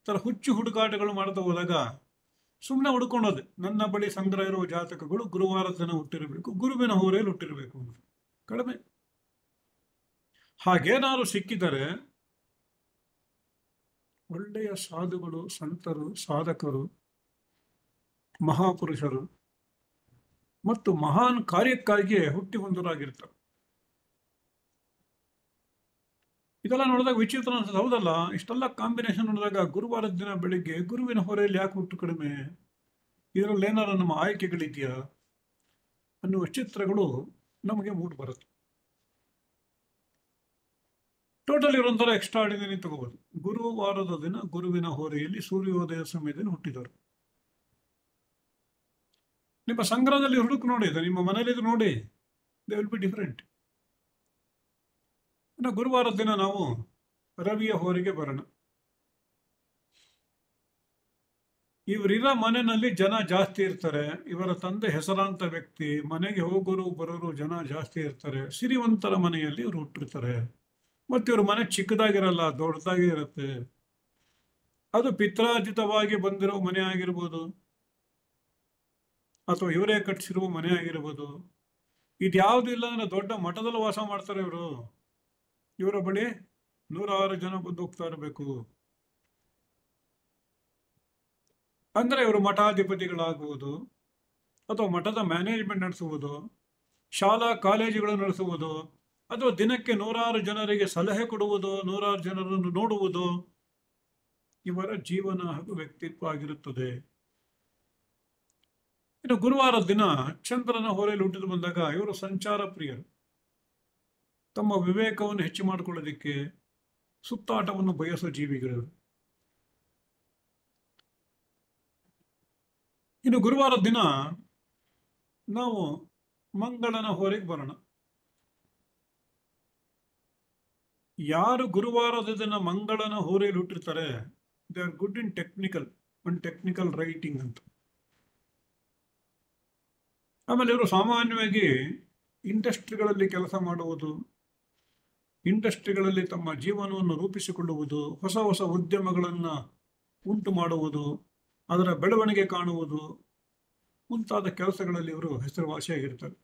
ತರ ಹುಚ್ಚು ಹುಡುಕಾಟಗಳು ಮಾಡ್ತಾ ಹೋದಾಗ ಸುಮ್ಮನೆ ಹುಡ್ಕೊಂಡೋದೆ. ನನ್ನ ಬಳಿ ಸಂಗ್ರಹ ಇರುವ ಜಾತಕಗಳು ಗುರುವಾರದ ದಿನ ಹುಟ್ಟಿರಬೇಕು, ಗುರುವಿನ ಹೋರೆಯಲ್ಲಿ ಹುಟ್ಟಿರಬೇಕು ಅಂತ. ಕಡಿಮೆ. ಹಾಗೇನಾದ್ರು ಸಿಕ್ಕಿದರೆ ಒಳ್ಳೆಯ ಸಾಧುಗಳು, ಸಂತರು, ಸಾಧಕರು, ಮಹಾಪುರುಷರು ಮತ್ತು ಮಹಾನ್ ಕಾರ್ಯಕ್ಕಾಗಿಯೇ ಹುಟ್ಟಿ ಬಂದವರಾಗಿರ್ತಾರೆ. ಇದೆಲ್ಲ ನೋಡಿದಾಗ ವಿಚಿತ್ರ ಅನ್ಸುತ್ತೆ, ಹೌದಲ್ಲ? ಇಷ್ಟೆಲ್ಲ ಕಾಂಬಿನೇಷನ್ ನೋಡಿದಾಗ ಗುರುವಾರದ ದಿನ ಬೆಳಿಗ್ಗೆ ಗುರುವಿನ ಹೊರೆಯಲ್ಲಿ ಯಾಕೆ ಹುಟ್ಟು ಕಡಿಮೆ? ಇದರಲ್ಲಿ ಏನಾರು ನಮ್ಮ ಆಯ್ಕೆಗಳಿದೆಯಾ ಅನ್ನುವ ಚಿತ್ರಗಳು ನಮಗೆ ಮೂಡ್ ಬರುತ್ತೆ. ಟೋಟಲ್ ಇರೋಂಥರ ಎಕ್ಸ್ಟ್ರಾ ಆರ್ಡಿನರಿ ತಗೋಬೋದು. ಗುರುವಾರದ ದಿನ ಗುರುವಿನ ಹೋರೆಯಲ್ಲಿ ಸೂರ್ಯೋದಯ ಸಮಯದಲ್ಲಿ ಹುಟ್ಟಿದವರು. ನಿಮ್ಮ ಸಂಗ್ರಹದಲ್ಲಿ ಹುಡುಕು ನೋಡಿ, ನಿಮ್ಮ ಮನೇಲಿದ್ದು ನೋಡಿ, ದೇ ವಿಲ್ ಬಿ ಡಿಫರೆಂಟ್. ಇನ್ನು ಗುರುವಾರದ ದಿನ ನಾವು ರವಿಯ ಹೋರಿಗೆ ಬರೋಣ. ಇವರಿರೋ ಮನೆಯಲ್ಲಿ ಜನ ಜಾಸ್ತಿ ಇರ್ತಾರೆ. ಇವರ ತಂದೆ ಹೆಸರಾಂತ ವ್ಯಕ್ತಿ. ಮನೆಗೆ ಹೋಗೋರು ಬರೋರು ಜನ ಜಾಸ್ತಿ ಇರ್ತಾರೆ. ಸಿರಿವಂತರ ಮನೆಯಲ್ಲಿ ಇವರು ಹುಟ್ಟಿರ್ತಾರೆ. ಮತ್ತು ಇವ್ರ ಮನೆ ಚಿಕ್ಕದಾಗಿರಲ್ಲ, ದೊಡ್ಡದಾಗಿ ಇರುತ್ತೆ. ಅದು ಪಿತ್ರಾರ್ಜಿತವಾಗಿ ಬಂದಿರೋ ಮನೆ ಆಗಿರ್ಬೋದು, ಅಥವಾ ಇವರೇ ಕಟ್ಟಿಸಿರುವ ಮನೆ ಆಗಿರ್ಬೋದು. ಇದ್ಯಾವುದು ಇಲ್ಲ ಅಂದ್ರೆ ದೊಡ್ಡ ಮಠದಲ್ಲಿ ವಾಸ ಮಾಡ್ತಾರೆ ಇವರು. ಇವರ ಬಳಿ 106 ಜನ ಬಂದು ಹೋಗ್ತಾ ಇರಬೇಕು. ಅಂದ್ರೆ ಇವರು ಮಠಾಧಿಪತಿಗಳಾಗುವುದು, ಅಥವಾ ಮಠದ ಮ್ಯಾನೇಜ್ಮೆಂಟ್ ನಡೆಸುವುದು, ಶಾಲಾ ಕಾಲೇಜುಗಳು ನಡೆಸುವುದು, ಅಥವಾ ದಿನಕ್ಕೆ 106 ಜನರಿಗೆ ಸಲಹೆ ಕೊಡುವುದು, 106 ಜನರನ್ನು ನೋಡುವುದು ಇವರ ಜೀವನ ಹಾಗೂ ವ್ಯಕ್ತಿತ್ವ ಆಗಿರುತ್ತದೆ. ಇನ್ನು ಗುರುವಾರದ ದಿನ ಚಂದ್ರನ ಹೋರೆಯಲ್ಲಿ ಹುಟ್ಟಿದು ಬಂದಾಗ ಇವರು ಸಂಚಾರ ಪ್ರಿಯರು. ತಮ್ಮ ವಿವೇಕವನ್ನು ಹೆಚ್ಚು ಮಾಡಿಕೊಳ್ಳೋದಿಕ್ಕೆ ಸುತ್ತಾಟವನ್ನು ಬಯಸೋ ಜೀವಿಗಳು. ಇನ್ನು ಗುರುವಾರದ ದಿನ ನಾವು ಮಂಗಳನ ಹೋರೆಗೆ ಬರೋಣ. ಯಾರು ಗುರುವಾರದ ದಿನ ಮಂಗಳನ ಹೋರೆಯಲ್ಲಿ ಹುಟ್ಟಿರ್ತಾರೆ, they are good in technical writing ಅಂತ. ಆಮೇಲೆ ಇವರು ಸಾಮಾನ್ಯವಾಗಿ ಇಂಡಸ್ಟ್ರಿಗಳಲ್ಲಿ ಕೆಲಸ ಮಾಡುವುದು, ಇಂಡಸ್ಟ್ರಿಗಳಲ್ಲಿ ತಮ್ಮ ಜೀವನವನ್ನು ರೂಪಿಸಿಕೊಳ್ಳುವುದು, ಹೊಸ ಹೊಸ ಉದ್ಯಮಗಳನ್ನು ಉಂಟು ಮಾಡುವುದು, ಅದರ ಬೆಳವಣಿಗೆ ಕಾಣುವುದು ಮುಂತಾದ ಕೆಲಸಗಳಲ್ಲಿ ಇವರು ಹೆಸರುವಾಸಿಯಾಗಿರ್ತಾರೆ.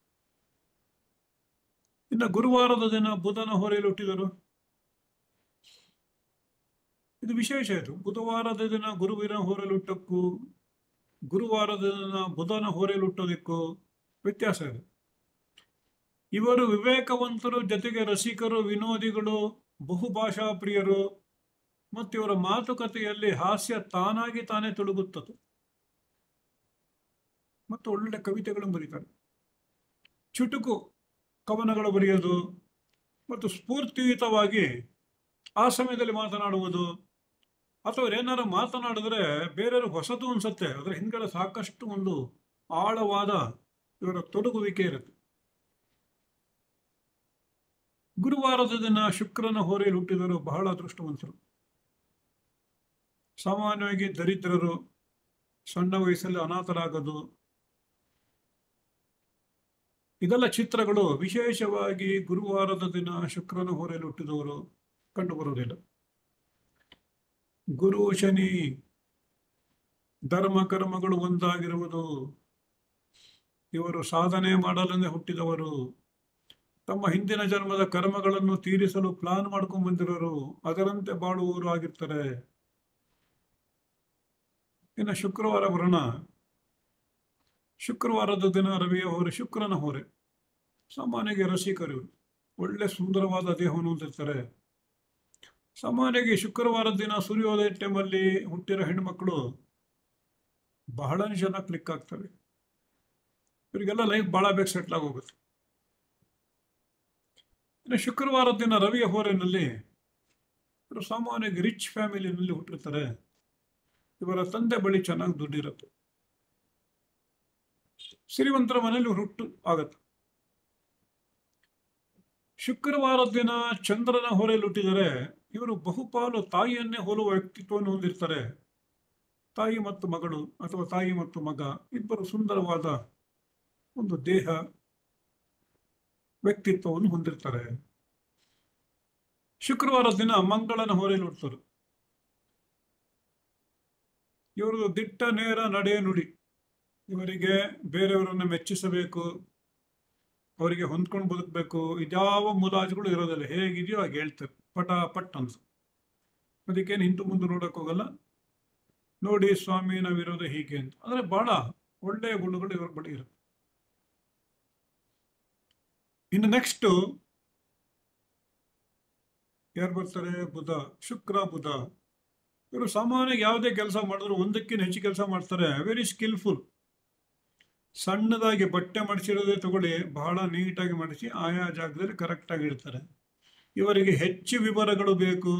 ಇನ್ನು ಗುರುವಾರದ ದಿನ ಬುಧನ ಹೋರೆಯಲ್ಲಿ ಹುಟ್ಟಿದರು. ಇದು ವಿಶೇಷ. ಇದು ಬುಧವಾರದ ದಿನ ಗುರುವಿನ ಹೋರೆಯಲ್ಲಿ ಹುಟ್ಟಕ್ಕೂ ಗುರುವಾರದ ದಿನ ಬುಧನ ಹೋರೆಯಲ್ಲಿ ಹುಟ್ಟೋದಕ್ಕೂ ವ್ಯತ್ಯಾಸ ಇದೆ. ಇವರು ವಿವೇಕವಂತರು, ಜೊತೆಗೆ ರಸಿಕರು, ವಿನೋದಿಗಳು, ಬಹುಭಾಷಾ ಪ್ರಿಯರು, ಮತ್ತು ಇವರ ಮಾತುಕತೆಯಲ್ಲಿ ಹಾಸ್ಯ ತಾನಾಗಿ ತಾನೇ ತೊಡಗುತ್ತದೆ. ಮತ್ತು ಒಳ್ಳೆ ಕವಿತೆಗಳನ್ನು ಬರೀತಾರೆ. ಚುಟುಕು ಕವನಗಳು ಬರೆಯೋದು ಮತ್ತು ಸ್ಫೂರ್ತಿಯುತವಾಗಿ ಆ ಸಮಯದಲ್ಲಿ ಮಾತನಾಡುವುದು, ಅಥವಾ ಏನಾರು ಮಾತನಾಡಿದ್ರೆ ಬೇರೆಯವ್ರಿಗೆ ಹೊಸದು ಅನ್ಸುತ್ತೆ, ಅದರ ಹಿಂದ್ಗಡೆ ಸಾಕಷ್ಟು ಒಂದು ಆಳವಾದ ಇವರ ತೊಡಗುವಿಕೆ ಇರುತ್ತೆ. ಗುರುವಾರದ ದಿನ ಶುಕ್ರನ ಹೋರೆಯಲ್ಲಿ ಹುಟ್ಟಿದವರು ಬಹಳ ಅದೃಷ್ಟವಂತರು. ಸಾಮಾನ್ಯವಾಗಿ ದರಿದ್ರರು, ಸಣ್ಣ ವಯಸ್ಸಲ್ಲಿ ಅನಾಥರಾಗೋದು, ಇದೆಲ್ಲ ಚಿತ್ರಗಳು ವಿಶೇಷವಾಗಿ ಗುರುವಾರದ ದಿನ ಶುಕ್ರನ ಹೋರೆಯಲ್ಲಿ ಹುಟ್ಟಿದವರು ಕಂಡುಬರುವುದಿಲ್ಲ. ಗುರು ಶನಿ ಧರ್ಮ ಕರ್ಮಗಳು ಒಂದಾಗಿರುವುದು. ಇವರು ಸಾಧನೆ ಮಾಡಲೆಂದೇ ಹುಟ್ಟಿದವರು. ತಮ್ಮ ಹಿಂದಿನ ಜನ್ಮದ ಕರ್ಮಗಳನ್ನು ತೀರಿಸಲು ಪ್ಲಾನ್ ಮಾಡ್ಕೊಂಡು ಬಂದಿರೋರು, ಅದರಂತೆ ಬಾಳುವವರು ಆಗಿರ್ತಾರೆ. ಇನ್ನು ಶುಕ್ರವಾರ ಬರೋಣ. ಶುಕ್ರವಾರದ ದಿನ ರವಿಯ ಹೋರೆ, ಶುಕ್ರನ ಹೋರೆ. ಸಾಮಾನ್ಯವಾಗಿ ರಸಿಕರು, ಒಳ್ಳೆ ಸುಂದರವಾದ ದೇಹವನ್ನು ಹೊಂದಿರ್ತಾರೆ. ಸಾಮಾನ್ಯವಾಗಿ ಶುಕ್ರವಾರದ ದಿನ ಸೂರ್ಯೋದಯ ಟೈಮಲ್ಲಿ ಹುಟ್ಟಿರೋ ಹೆಣ್ಮಕ್ಳು ಬಹಳ ಜನ ಕ್ಲಿಕ್ ಆಗ್ತವೆ. ಇವರಿಗೆಲ್ಲ ಲೈಫ್ ಬಹಳ ಬೇಗ ಸೆಟ್ಲ್ ಆಗೋಗುತ್ತೆ. ಇನ್ನು ಶುಕ್ರವಾರದ ದಿನ ರವಿಯ ಹೋರೆನಲ್ಲಿ ಇವರು ಸಾಮಾನ್ಯವಾಗಿ ರಿಚ್ ಫ್ಯಾಮಿಲಿನಲ್ಲಿ ಹುಟ್ಟಿರ್ತಾರೆ. ಇವರ ತಂದೆ ಬಳಿ ಚೆನ್ನಾಗಿ ದುಡ್ಡಿರುತ್ತೆ. ಸಿರಿವಂತರ ಮನೆಯಲ್ಲಿ ಹುಟ್ಟು ಆಗತ್ತೆ. ಶುಕ್ರವಾರದ ದಿನ ಚಂದ್ರನ ಹೊರೆಯಲ್ಲಿ ಹುಟ್ಟಿದರೆ ಇವರು ಬಹುಪಾಲು ತಾಯಿಯನ್ನೇ ಹೋಲುವ ವ್ಯಕ್ತಿತ್ವವನ್ನು ಹೊಂದಿರ್ತಾರೆ. ತಾಯಿ ಮತ್ತು ಮಗಳು ಅಥವಾ ತಾಯಿ ಮತ್ತು ಮಗ ಇಬ್ಬರು ಸುಂದರವಾದ ಒಂದು ದೇಹ ವ್ಯಕ್ತಿತ್ವವನ್ನು ಹೊಂದಿರ್ತಾರೆ. ಶುಕ್ರವಾರದ ದಿನ ಮಂಗಳನ ಹೊರೆಯಲ್ಲಿ ಹುಟ್ಟುತ್ತಾರೆ. ಇವ್ರದ್ದು ದಿಟ್ಟ ನೇರ ನಡೆ ನುಡಿ. ಇವರಿಗೆ ಬೇರೆಯವರನ್ನ ಮೆಚ್ಚಿಸಬೇಕು, ಅವರಿಗೆ ಹೊಂದ್ಕೊಂಡು ಬದುಕಬೇಕು, ಇದ್ಯಾವ ಮುಲಾಜುಗಳು ಇರೋದಿಲ್ಲ. ಹೇಗಿದೆಯೋ ಹಾಗೆ ಹೇಳ್ತಾರೆ, ಪಟ ಪಟ್ ಅಂತ. ಅದಕ್ಕೇನು ಹಿಂದೆ ಮುಂದೆ ನೋಡಕ್ ಹೋಗಲ್ಲ. ನೋಡಿ ಸ್ವಾಮಿ ನಾವಿರೋದು ಹೀಗೆ ಅಂತ. ಅಂದ್ರೆ ಬಹಳ ಒಳ್ಳೆಯ ಗುಣಗಳು ಇವರ ಬಳಿ ಇರುತ್ತೆ. ಇನ್ನು ನೆಕ್ಸ್ಟ್ ಯಾರು ಬರ್ತಾರೆ? ಬುಧ, ಶುಕ್ರ ಬುಧ. ಇವರು ಸಾಮಾನ್ಯ ಯಾವುದೇ ಕೆಲಸ ಮಾಡಿದ್ರು ಒಂದಕ್ಕಿಂತ ಹೆಚ್ಚು ಕೆಲಸ ಮಾಡ್ತಾರೆ. Very skilful. ಸಣ್ಣದಾಗಿ ಬಟ್ಟೆ ಮಡಿಸಿರೋದೇ ತಗೊಳ್ಳಿ, ಬಹಳ ನೀಟಾಗಿ ಮಡಿಸಿ ಆಯಾ ಜಾಗದಲ್ಲಿ ಕರೆಕ್ಟಾಗಿ ಇಡ್ತಾರೆ. ಇವರಿಗೆ ಹೆಚ್ಚು ವಿವರಗಳು ಬೇಕು,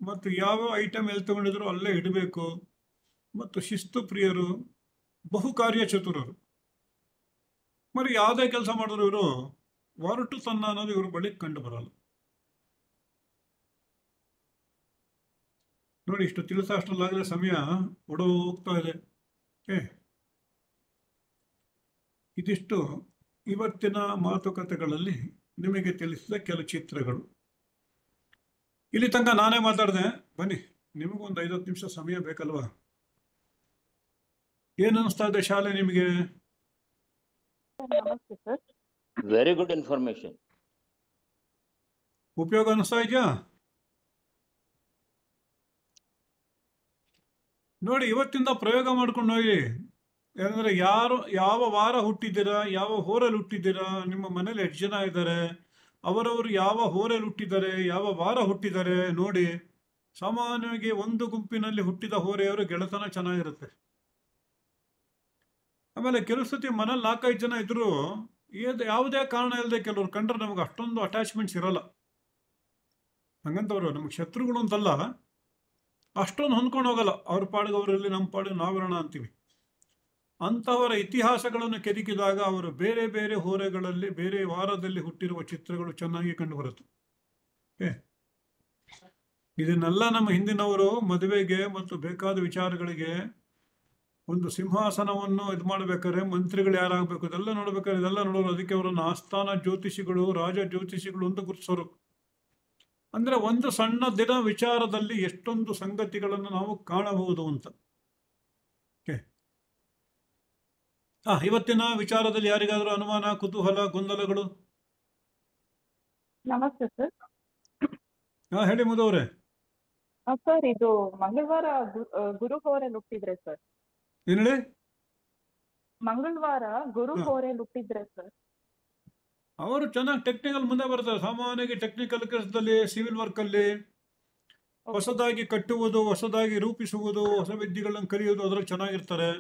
ಮತ್ತು ಯಾವ ಐಟಮ್ ಎಲ್ಲಿ ತಗೊಂಡಿದ್ರು ಅಲ್ಲೇ ಇಡಬೇಕು, ಮತ್ತು ಶಿಸ್ತು ಪ್ರಿಯರು, ಬಹು ಕಾರ್ಯಚತುರರು. మరి ಯಾವುದೇ ಕೆಲಸ ಮಾಡಿದ್ರು ಇವರು ಹೊರಟು ತನ್ನ ಅನ್ನೋದು ಇವ್ರ ಬಳಿ ಕಂಡು ಬರಲ್ಲ. ನೋಡಿ, ಇಷ್ಟು ತಿಳಿಸೋಷ್ಟರಲ್ಲಾಗಲೇ ಸಮಯ ಹೋಗ್ತಾ ಇದೆ. ಇದಿಷ್ಟು ಇವತ್ತಿನ ಮಾತುಕತೆಗಳಲ್ಲಿ ನಿಮಗೆ ತಿಳಿಸಿದ ಕೆಲವು ಚಿತ್ರಗಳು. ಇಲ್ಲಿ ತನಕ ನಾನೇ ಮಾತಾಡಿದೆ. ಬನ್ನಿ, ನಿಮಗೊಂದು 5-10 ನಿಮಿಷ ಸಮಯ ಬೇಕಲ್ವಾ? ಏನು ಅನಿಸ್ತಾ ಇದೆ ಶಾಲೆ ನಿಮಗೆ? ನಮಸ್ತೆ ಸರ್. Very good information. ಉಪಯೋಗ ಅನಿಸ್ತಾ ಇದೆಯಾ? ನೋಡಿ, ಇವತ್ತಿಂದ ಪ್ರಯೋಗ ಮಾಡ್ಕೊಂಡು ಹೋಗಿ. ಯಾಕಂದ್ರೆ ಯಾರು ಯಾವ ವಾರ ಹುಟ್ಟಿದ್ದೀರಾ, ಯಾವ ಹೋರಲ್ಲಿ ಹುಟ್ಟಿದ್ದೀರಾ, ನಿಮ್ಮ ಮನೇಲಿ ಎಷ್ಟು ಜನ ಇದ್ದಾರೆ, ಅವರವರು ಯಾವ ಹೋರಲ್ಲಿ ಹುಟ್ಟಿದ್ದಾರೆ, ಯಾವ ವಾರ ಹುಟ್ಟಿದ್ದಾರೆ ನೋಡಿ. ಸಾಮಾನ್ಯವಾಗಿ ಒಂದು ಗುಂಪಿನಲ್ಲಿ ಹುಟ್ಟಿದ ಹೋರೆಯವರು ಗೆಳೆತನ ಚೆನ್ನಾಗಿರುತ್ತೆ. ಆಮೇಲೆ ಕೆಲವು ಸತಿ ಮನೇಲಿ 4-5 ಜನ ಇದ್ರು ಯಾವುದೇ ಕಾರಣ ಇಲ್ಲದೆ ಕೆಲವ್ರು ಕಂಡ್ರೆ ನಮಗೆ ಅಷ್ಟೊಂದು ಅಟ್ಯಾಚ್ಮೆಂಟ್ಸ್ ಇರಲ್ಲ. ಹಂಗಂತವ್ರು ನಮಗೆ ಶತ್ರುಗಳು ಅಂತಲ್ಲ, ಅಷ್ಟೊಂದು ಹೊಂದ್ಕೊಂಡು ಹೋಗಲ್ಲ. ಅವ್ರ ಪಾಡಿಗೆ ಅವರಲ್ಲಿ, ನಮ್ಮ ಪಾಡಿಗೆ ನಾವಿರೋಣ ಅಂತೀವಿ. ಅಂತಹವರ ಇತಿಹಾಸಗಳನ್ನು ಕೆದಕಿದಾಗ ಅವರು ಬೇರೆ ಬೇರೆ ಹೋರೆಗಳಲ್ಲಿ ಬೇರೆ ವಾರದಲ್ಲಿ ಹುಟ್ಟಿರುವ ಚಿತ್ರಗಳು ಚೆನ್ನಾಗಿ ಕಂಡು ಬರುತ್ತೆ. ಇದನ್ನೆಲ್ಲ ನಮ್ಮ ಹಿಂದಿನವರು ಮದುವೆಗೆ ಮತ್ತು ಬೇಕಾದ ವಿಚಾರಗಳಿಗೆ ಒಂದು ಸಿಂಹಾಸನವನ್ನು ಇದು ಮಾಡ್ಬೇಕಾದ್ರೆ ಮಂತ್ರಿಗಳು ಯಾರಾಗಬೇಕು ಇದೆಲ್ಲ ನೋಡ್ಬೇಕಾದ್ರೆ ಇದೆಲ್ಲ ನೋಡೋರು. ಅದಕ್ಕೆ ಅವರನ್ನು ಆಸ್ಥಾನ ಜ್ಯೋತಿಷಿಗಳು, ರಾಜ ಜ್ಯೋತಿಷಿಗಳು ಅಂತ ಗುರುತಿಸೋರು. ಅಂದ್ರೆ ಒಂದು ಸಣ್ಣ ದಿನ ವಿಚಾರದಲ್ಲಿ ಎಷ್ಟೊಂದು ಸಂಗತಿಗಳನ್ನು ನಾವು ಕಾಣಬಹುದು ಅಂತ. ಇವತ್ತಿನ ವಿಚಾರದಲ್ಲಿ ಯಾರಿಗಾದ್ರೂ ಅನುಮಾನ, ಕುತೂಹಲ, ಗೊಂದಲಗಳು? ನಮಸ್ತೆ ಸರ್. ಹೇಳಿ ಮಧುವರೇ. ಸರ್, ಇದು ಮಂಗಳವಾರ ಗುರು ಹೋರೆಲ್ ಹುಟ್ಟಿದ್ರೆ ಸರ್. ಏನ್ ಹೇಳಿ? ಮಂಗಳವಾರ ಗುರು ಹೋರೆಲ್ ಹುಟ್ಟಿದ್ರೆ ಸರ್. ಅವರು ಚೆನ್ನಾಗಿ ಟೆಕ್ನಿಕಲ್ ಮುಂದೆ ಬರ್ತಾರೆ. ಸಾಮಾನ್ಯವಾಗಿ ಟೆಕ್ನಿಕಲ್ ಕೆಲಸದಲ್ಲಿ, ಸಿವಿಲ್ ವರ್ಕ್ ಅಲ್ಲಿ ಹೊಸದಾಗಿ ಕಟ್ಟುವುದು, ಹೊಸದಾಗಿ ರೂಪಿಸುವುದು, ಹೊಸ ವಿದ್ಯೆಗಳನ್ನು ಕಲಿಯುವುದು ಅದರಲ್ಲಿ ಚೆನ್ನಾಗಿರ್ತಾರೆ.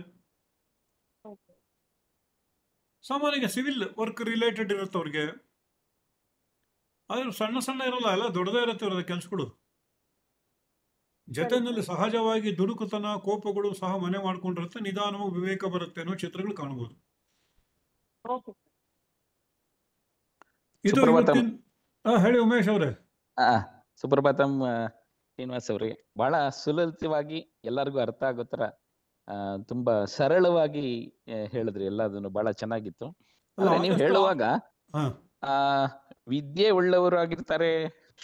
ಸಾಮಾನ್ಯವಾಗಿ ಸಿವಿಲ್ ವರ್ಕ್ ರಿಲೇಟೆಡ್ ಇರುತ್ತೆ ಅವ್ರಿಗೆ. ಆದ್ರೆ ಸಣ್ಣ ಸಣ್ಣ ಇರಲ್ಲ, ಎಲ್ಲ ದೊಡ್ಡದೇ ಇರುತ್ತೆ ಅವ್ರ ಕೆಲಸಗಳು. ಜೊತೆಯಲ್ಲಿ ಸಹಜವಾಗಿ ದುಡುಕುತನ, ಕೋಪಗಳು ಸಹ ಮನೆ ಮಾಡ್ಕೊಂಡಿರುತ್ತೆ. ನಿಧಾನವಾಗಿ ವಿವೇಕ ಬರುತ್ತೆ ಅನ್ನೋ ಚಿತ್ರಗಳು ಕಾಣಬಹುದು. ಇದು ಹೇಳಿ ಉಮೇಶ್ ಅವರೇ. ಸುಪ್ರಭಾತಂ ಶ್ರೀನಿವಾಸ್ ಅವರಿಗೆ. ಬಹಳ ಸುಲಲಿತವಾಗಿ ಎಲ್ಲರಿಗೂ ಅರ್ಥ ಆಗೋ ತರ ತುಂಬಾ ಸರಳವಾಗಿ ಹೇಳಿದ್ರಿ. ಎಲ್ಲದನ್ನು ಬಹಳ ಚೆನ್ನಾಗಿತ್ತು. ನೀವು ಹೇಳುವಾಗ ವಿದ್ಯೆ ಉಳ್ಳವರಾಗಿರ್ತಾರೆ,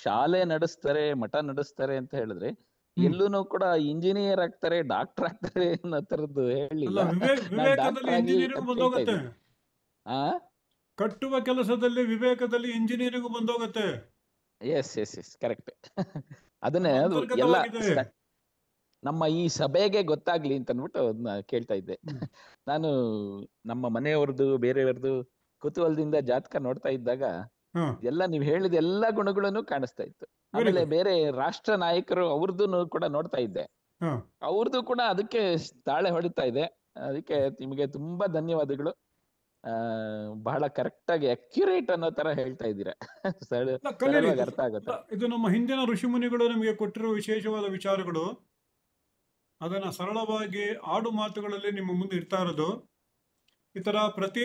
ಶಾಲೆ ನಡೆಸ್ತಾರೆ, ಮಠ ನಡೆಸ್ತಾರೆ ಅಂತ ಹೇಳಿದ್ರೆ ಎಲ್ಲೂನು ಕೂಡ ಇಂಜಿನಿಯರ್ ಆಗ್ತಾರೆ, ಡಾಕ್ಟರ್ ಆಗ್ತಾರೆ ಅನ್ನೋ ತರದ್ದು ಹೇಳಿಲ್ಲ. ಕಟ್ಟುವ ಕೆಲಸದಲ್ಲಿ ವಿವೇಕದಲ್ಲಿ ಇಂಜಿನಿಯರಿಂಗ್ ಬಂದೋಗತ್ತೆ. Yes yes yes correct. ಅದನ್ನೇ ಎಲ್ಲ ನಮ್ಮ ಈ ಸಭೆಗೆ ಗೊತ್ತಾಗ್ಲಿ ಅಂತ ಅಂದ್ಬಿಟ್ಟು ಅದನ್ನ ಕೇಳ್ತಾ ಇದ್ದೆ. ನಾನು ನಮ್ಮ ಮನೆಯವ್ರದ್ದು ಬೇರೆಯವ್ರದ್ದು ಕುತೂಹಲದಿಂದ ಜಾತಕ ನೋಡ್ತಾ ಇದ್ದಾಗ ಎಲ್ಲ ನೀವ್ ಹೇಳಿದ ಎಲ್ಲಾ ಗುಣಗಳನ್ನು ಕಾಣಿಸ್ತಾ ಇತ್ತು. ಆಮೇಲೆ ಬೇರೆ ರಾಷ್ಟ್ರ ನಾಯಕರು ಅವ್ರದ್ದು ಕೂಡ ನೋಡ್ತಾ ಇದ್ದೆ. ಅವ್ರದ್ದು ಕೂಡ ಅದಕ್ಕೆ ತಾಳೆ ಹೊಡಿತಾ ಇದೆ. ಅದಕ್ಕೆ ನಿಮಗೆ ತುಂಬಾ ಧನ್ಯವಾದಗಳು. ಬಹಳ ಕರೆಕ್ಟ್ ಆಗಿ ಅಕ್ಯುರೇಟ್ ಅನ್ನೋ ತರ ಹೇಳ್ತಾ ಇದ್ದೀರಾ. ಅರ್ಥ ಆಗುತ್ತೆ. ಇದು ನಮ್ಮ ಹಿಂದಿನ ಋಷಿಮುನಿಗಳು ನಮಗೆ ಕೊಟ್ಟಿರುವ ವಿಶೇಷವಾದ ವಿಚಾರಗಳು. ಅದನ್ನ ಸರಳವಾಗಿ ಆಡು ಮಾತುಗಳಲ್ಲಿ ನಿಮ್ಮ ಮುಂದೆ ಇಡ್ತಾ ಇರೋದು. ಈ ಥರ ಪ್ರತಿ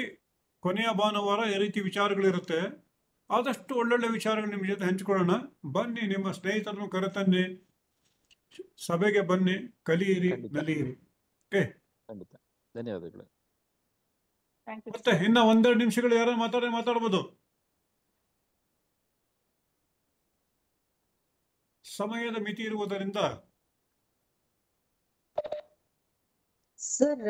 ಕೊನೆಯ ಭಾನುವಾರ ಈ ರೀತಿ ವಿಚಾರಗಳಿರುತ್ತೆ. ಆದಷ್ಟು ಒಳ್ಳೊಳ್ಳೆ ವಿಚಾರಗಳು ನಿಮ್ಮ ಜೊತೆ ಹಂಚಿಕೊಳ್ಳೋಣ. ಬನ್ನಿ, ನಿಮ್ಮ ಸ್ನೇಹಿತರನ್ನು ಕರೆತನ್ನಿ, ಸಭೆಗೆ ಬನ್ನಿ, ಕಲಿಯಿರಿ, ಖಂಡಿತ. ನಲಿಯಿರಿ. ಓಕೆ, ಖಂಡಿತ. ಧನ್ಯವಾದಗಳು. Thank you. ಮತ್ತೆ ಇನ್ನ ಒಂದೆರಡು ನಿಮಿಷಗಳು ಯಾರು ಮಾತಾಡ್ಬೋದು. ಸಮಯದ ಮಿತಿ ಇರುವುದರಿಂದ ಸರ್,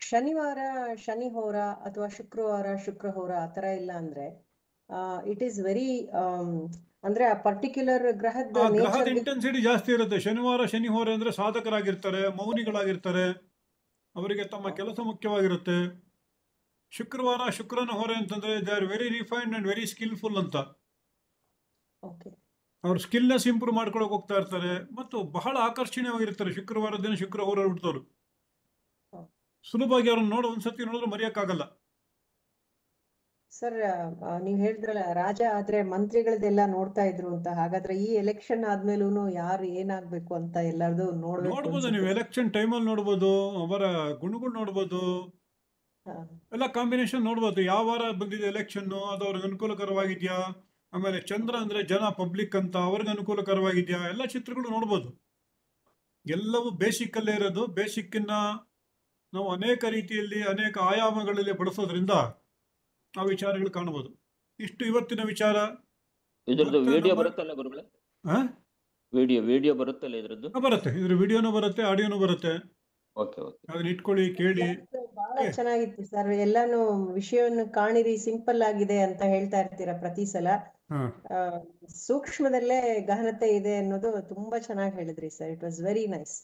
ಶನಿವಾರ ಶನಿ ಹೋರ ಅಥವಾ ಶುಕ್ರವಾರ ಶುಕ್ರ ಹೋರ ಆತರ ಇಲ್ಲ ಅಂದ್ರೆ ಇಟ್ ಈಸ್ ವೆರಿ ಅಂದ್ರೆ ಆ ಪರ್ಟಿಕ್ಯುಲರ್ ಗ್ರಹದ ಆ ಗ್ರಹದ ನೇಚರ್ ಇಂಟೆನ್ಸಿಟಿ ಜಾಸ್ತಿ ಇರುತ್ತೆ. ಶನಿವಾರ ಶನಿ ಹೋರೆ ಅಂದ್ರೆ ಸಾಧಕರಾಗಿರ್ತಾರೆ, ಮೌನಿಗಳಾಗಿರ್ತಾರೆ, ಅವರಿಗೆ ತಮ್ಮ ಕೆಲಸ ಮುಖ್ಯವಾಗಿರುತ್ತೆ. ಶುಕ್ರವಾರ ಶುಕ್ರನ ಹೊರೆ ಅಂತಂದ್ರೆ they are very refined and very skilful ಅಂತ. ಓಕೆ. ಅವ್ರ ಸ್ಕಿಲ್ನೆಸ್ ಇಂಪ್ರೂವ್ ಮಾಡ್ಕೊಳಕ್ ಹೋಗ್ತಾ ಇರ್ತಾರೆ ಮತ್ತು ಬಹಳ ಆಕರ್ಷಣೀಯವಾಗಿರ್ತಾರೆ. ಶುಕ್ರವಾರ ದಿನ ಶುಕ್ರ ಹೋರ ಹುಡ್ತವ್ರು ಸುಲಭವಾಗಿ ಅವ್ರನ್ನ ಒಂದ್ಸತಿ ನೋಡಿದ್ರೆ ಮರೆಯಕ್ಕಾಗಲ್ಲ. ಸರ್, ನೀವ್ ಹೇಳಿದ್ರಲ್ಲ ರಾಜ ಆದ್ರೆ ಮಂತ್ರಿಗಳದೆಲ್ಲ ನೋಡ್ತಾ ಇದ್ರು ಅಂತ, ಹಾಗಾದ್ರೆ ಈ ಎಲೆಕ್ಷನ್ ಆದ್ಮೇಲೂ ಯಾರು ಏನಾಗ್ಬೇಕು ಅಂತ ಎಲ್ಲರದು ನೋಡ್ಬೋದು. ನೀವು ಎಲೆಕ್ಷನ್ ಟೈಮಲ್ಲಿ ನೋಡ್ಬೋದು, ಅವರ ಗುಣಗಳು ನೋಡ್ಬೋದು, ಎಲ್ಲ ಕಾಂಬಿನೇಷನ್ ನೋಡ್ಬೋದು. ಯಾವ ವಾರ ಬಂದಿದೆ ಎಲೆಕ್ಷನ್, ಅದು ಅವ್ರಿಗೆ ಅನುಕೂಲಕರವಾಗಿದ್ಯಾ, ಆಮೇಲೆ ಚಂದ್ರ ಅಂದ್ರೆ ಜನ ಪಬ್ಲಿಕ್ ಅಂತ ಅವ್ರಿಗೆ ಅನುಕೂಲಕರವಾಗಿದ್ಯಾ, ಎಲ್ಲ ಚಿತ್ರಗಳು ನೋಡ್ಬೋದು. ಎಲ್ಲವೂ ಬೇಸಿಕ್ ಅಲ್ಲೇ ಇರೋದು. ಬೇಸಿಕ್ಕಿನ್ನ ನಾವು ಅನೇಕ ರೀತಿಯಲ್ಲಿ ಅನೇಕ ಆಯಾಮಗಳಲ್ಲಿ ಬಳಸೋದ್ರಿಂದ ಆ ವಿಚಾರಗಳು ಕಾಣಬಹುದು. ಇಷ್ಟು ಇವತ್ತಿನ ವಿಚಾರ. ಇದ್ರದ್ದು ಮತ್ತೆ ವಿಡಿಯೋ ನಮ್ಮ ಬರುತ್ತಲ್ಲ ಗುರುಗಳೇ? ಆ? ವಿಡಿಯೋ ಬರುತ್ತಲ್ಲ ಇದ್ರದ್ದು? ಬರುತ್ತೆ, ಇದ್ರ ವಿಡಿಯೋನು ಬರುತ್ತೆ, ಆಡಿಯೋನು ಬರುತ್ತೆ. Okay okay. ಅದನ್ನ ಇಟ್ಕೊಳ್ಳಿ, ಕೇಳಿ. ಬಹಳ ಚೆನ್ನಾಗಿತ್ತು ಸರ್. ಎಲ್ಲಾನು ವಿಷಯವನ್ನು ಕಾಣಿರಿ, ಸಿಂಪಲ್ ಆಗಿದೆ ಅಂತ ಹೇಳ್ತಾ ಇರ್ತೀರಾ ಪ್ರತಿ ಸಲ. ಹಾ, ಸೂಕ್ಷ್ಮದಲ್ಲೇ ಗಹನತೆ ಇದೆ ಅನ್ನೋದು ತುಂಬಾ ಚೆನ್ನಾಗಿ ಹೇಳಿದ್ರಿ sir. It was very nice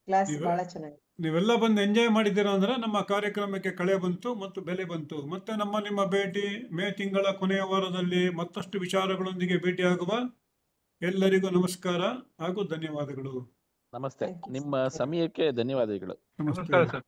class. ನೀವೆ ಬಹಳ ಚೆನ್ನಾಗಿ ನೀವೆಲ್ಲ ಬಂದು ಎಂಜಾಯ್ ಮಾಡಿದ್ದೀರಾ ಅಂದ್ರೆ ನಮ್ಮ ಕಾರ್ಯಕ್ರಮಕ್ಕೆ ಕಳೆ ಬಂತು ಮತ್ತು ಬೆಲೆ ಬಂತು. ಮತ್ತೆ ನಿಮ್ಮ ಭೇಟಿ ಮೇ ತಿಂಗಳ ಕೊನೆಯ ವಾರದಲ್ಲಿ ಮತ್ತಷ್ಟು ವಿಚಾರಗಳೊಂದಿಗೆ ಭೇಟಿಯಾಗುವ. ಎಲ್ಲರಿಗೂ ನಮಸ್ಕಾರ ಹಾಗೂ ಧನ್ಯವಾದಗಳು. ನಮಸ್ತೆ. ಥ್ಯಾಂಕ್ ಯು ನಿಮ್ಮ ಸರ್. ಸಮಯಕ್ಕೆ ಧನ್ಯವಾದಗಳು. ನಮಸ್ತೆ. ನಮಸ್ಕಾರ ಸರ್.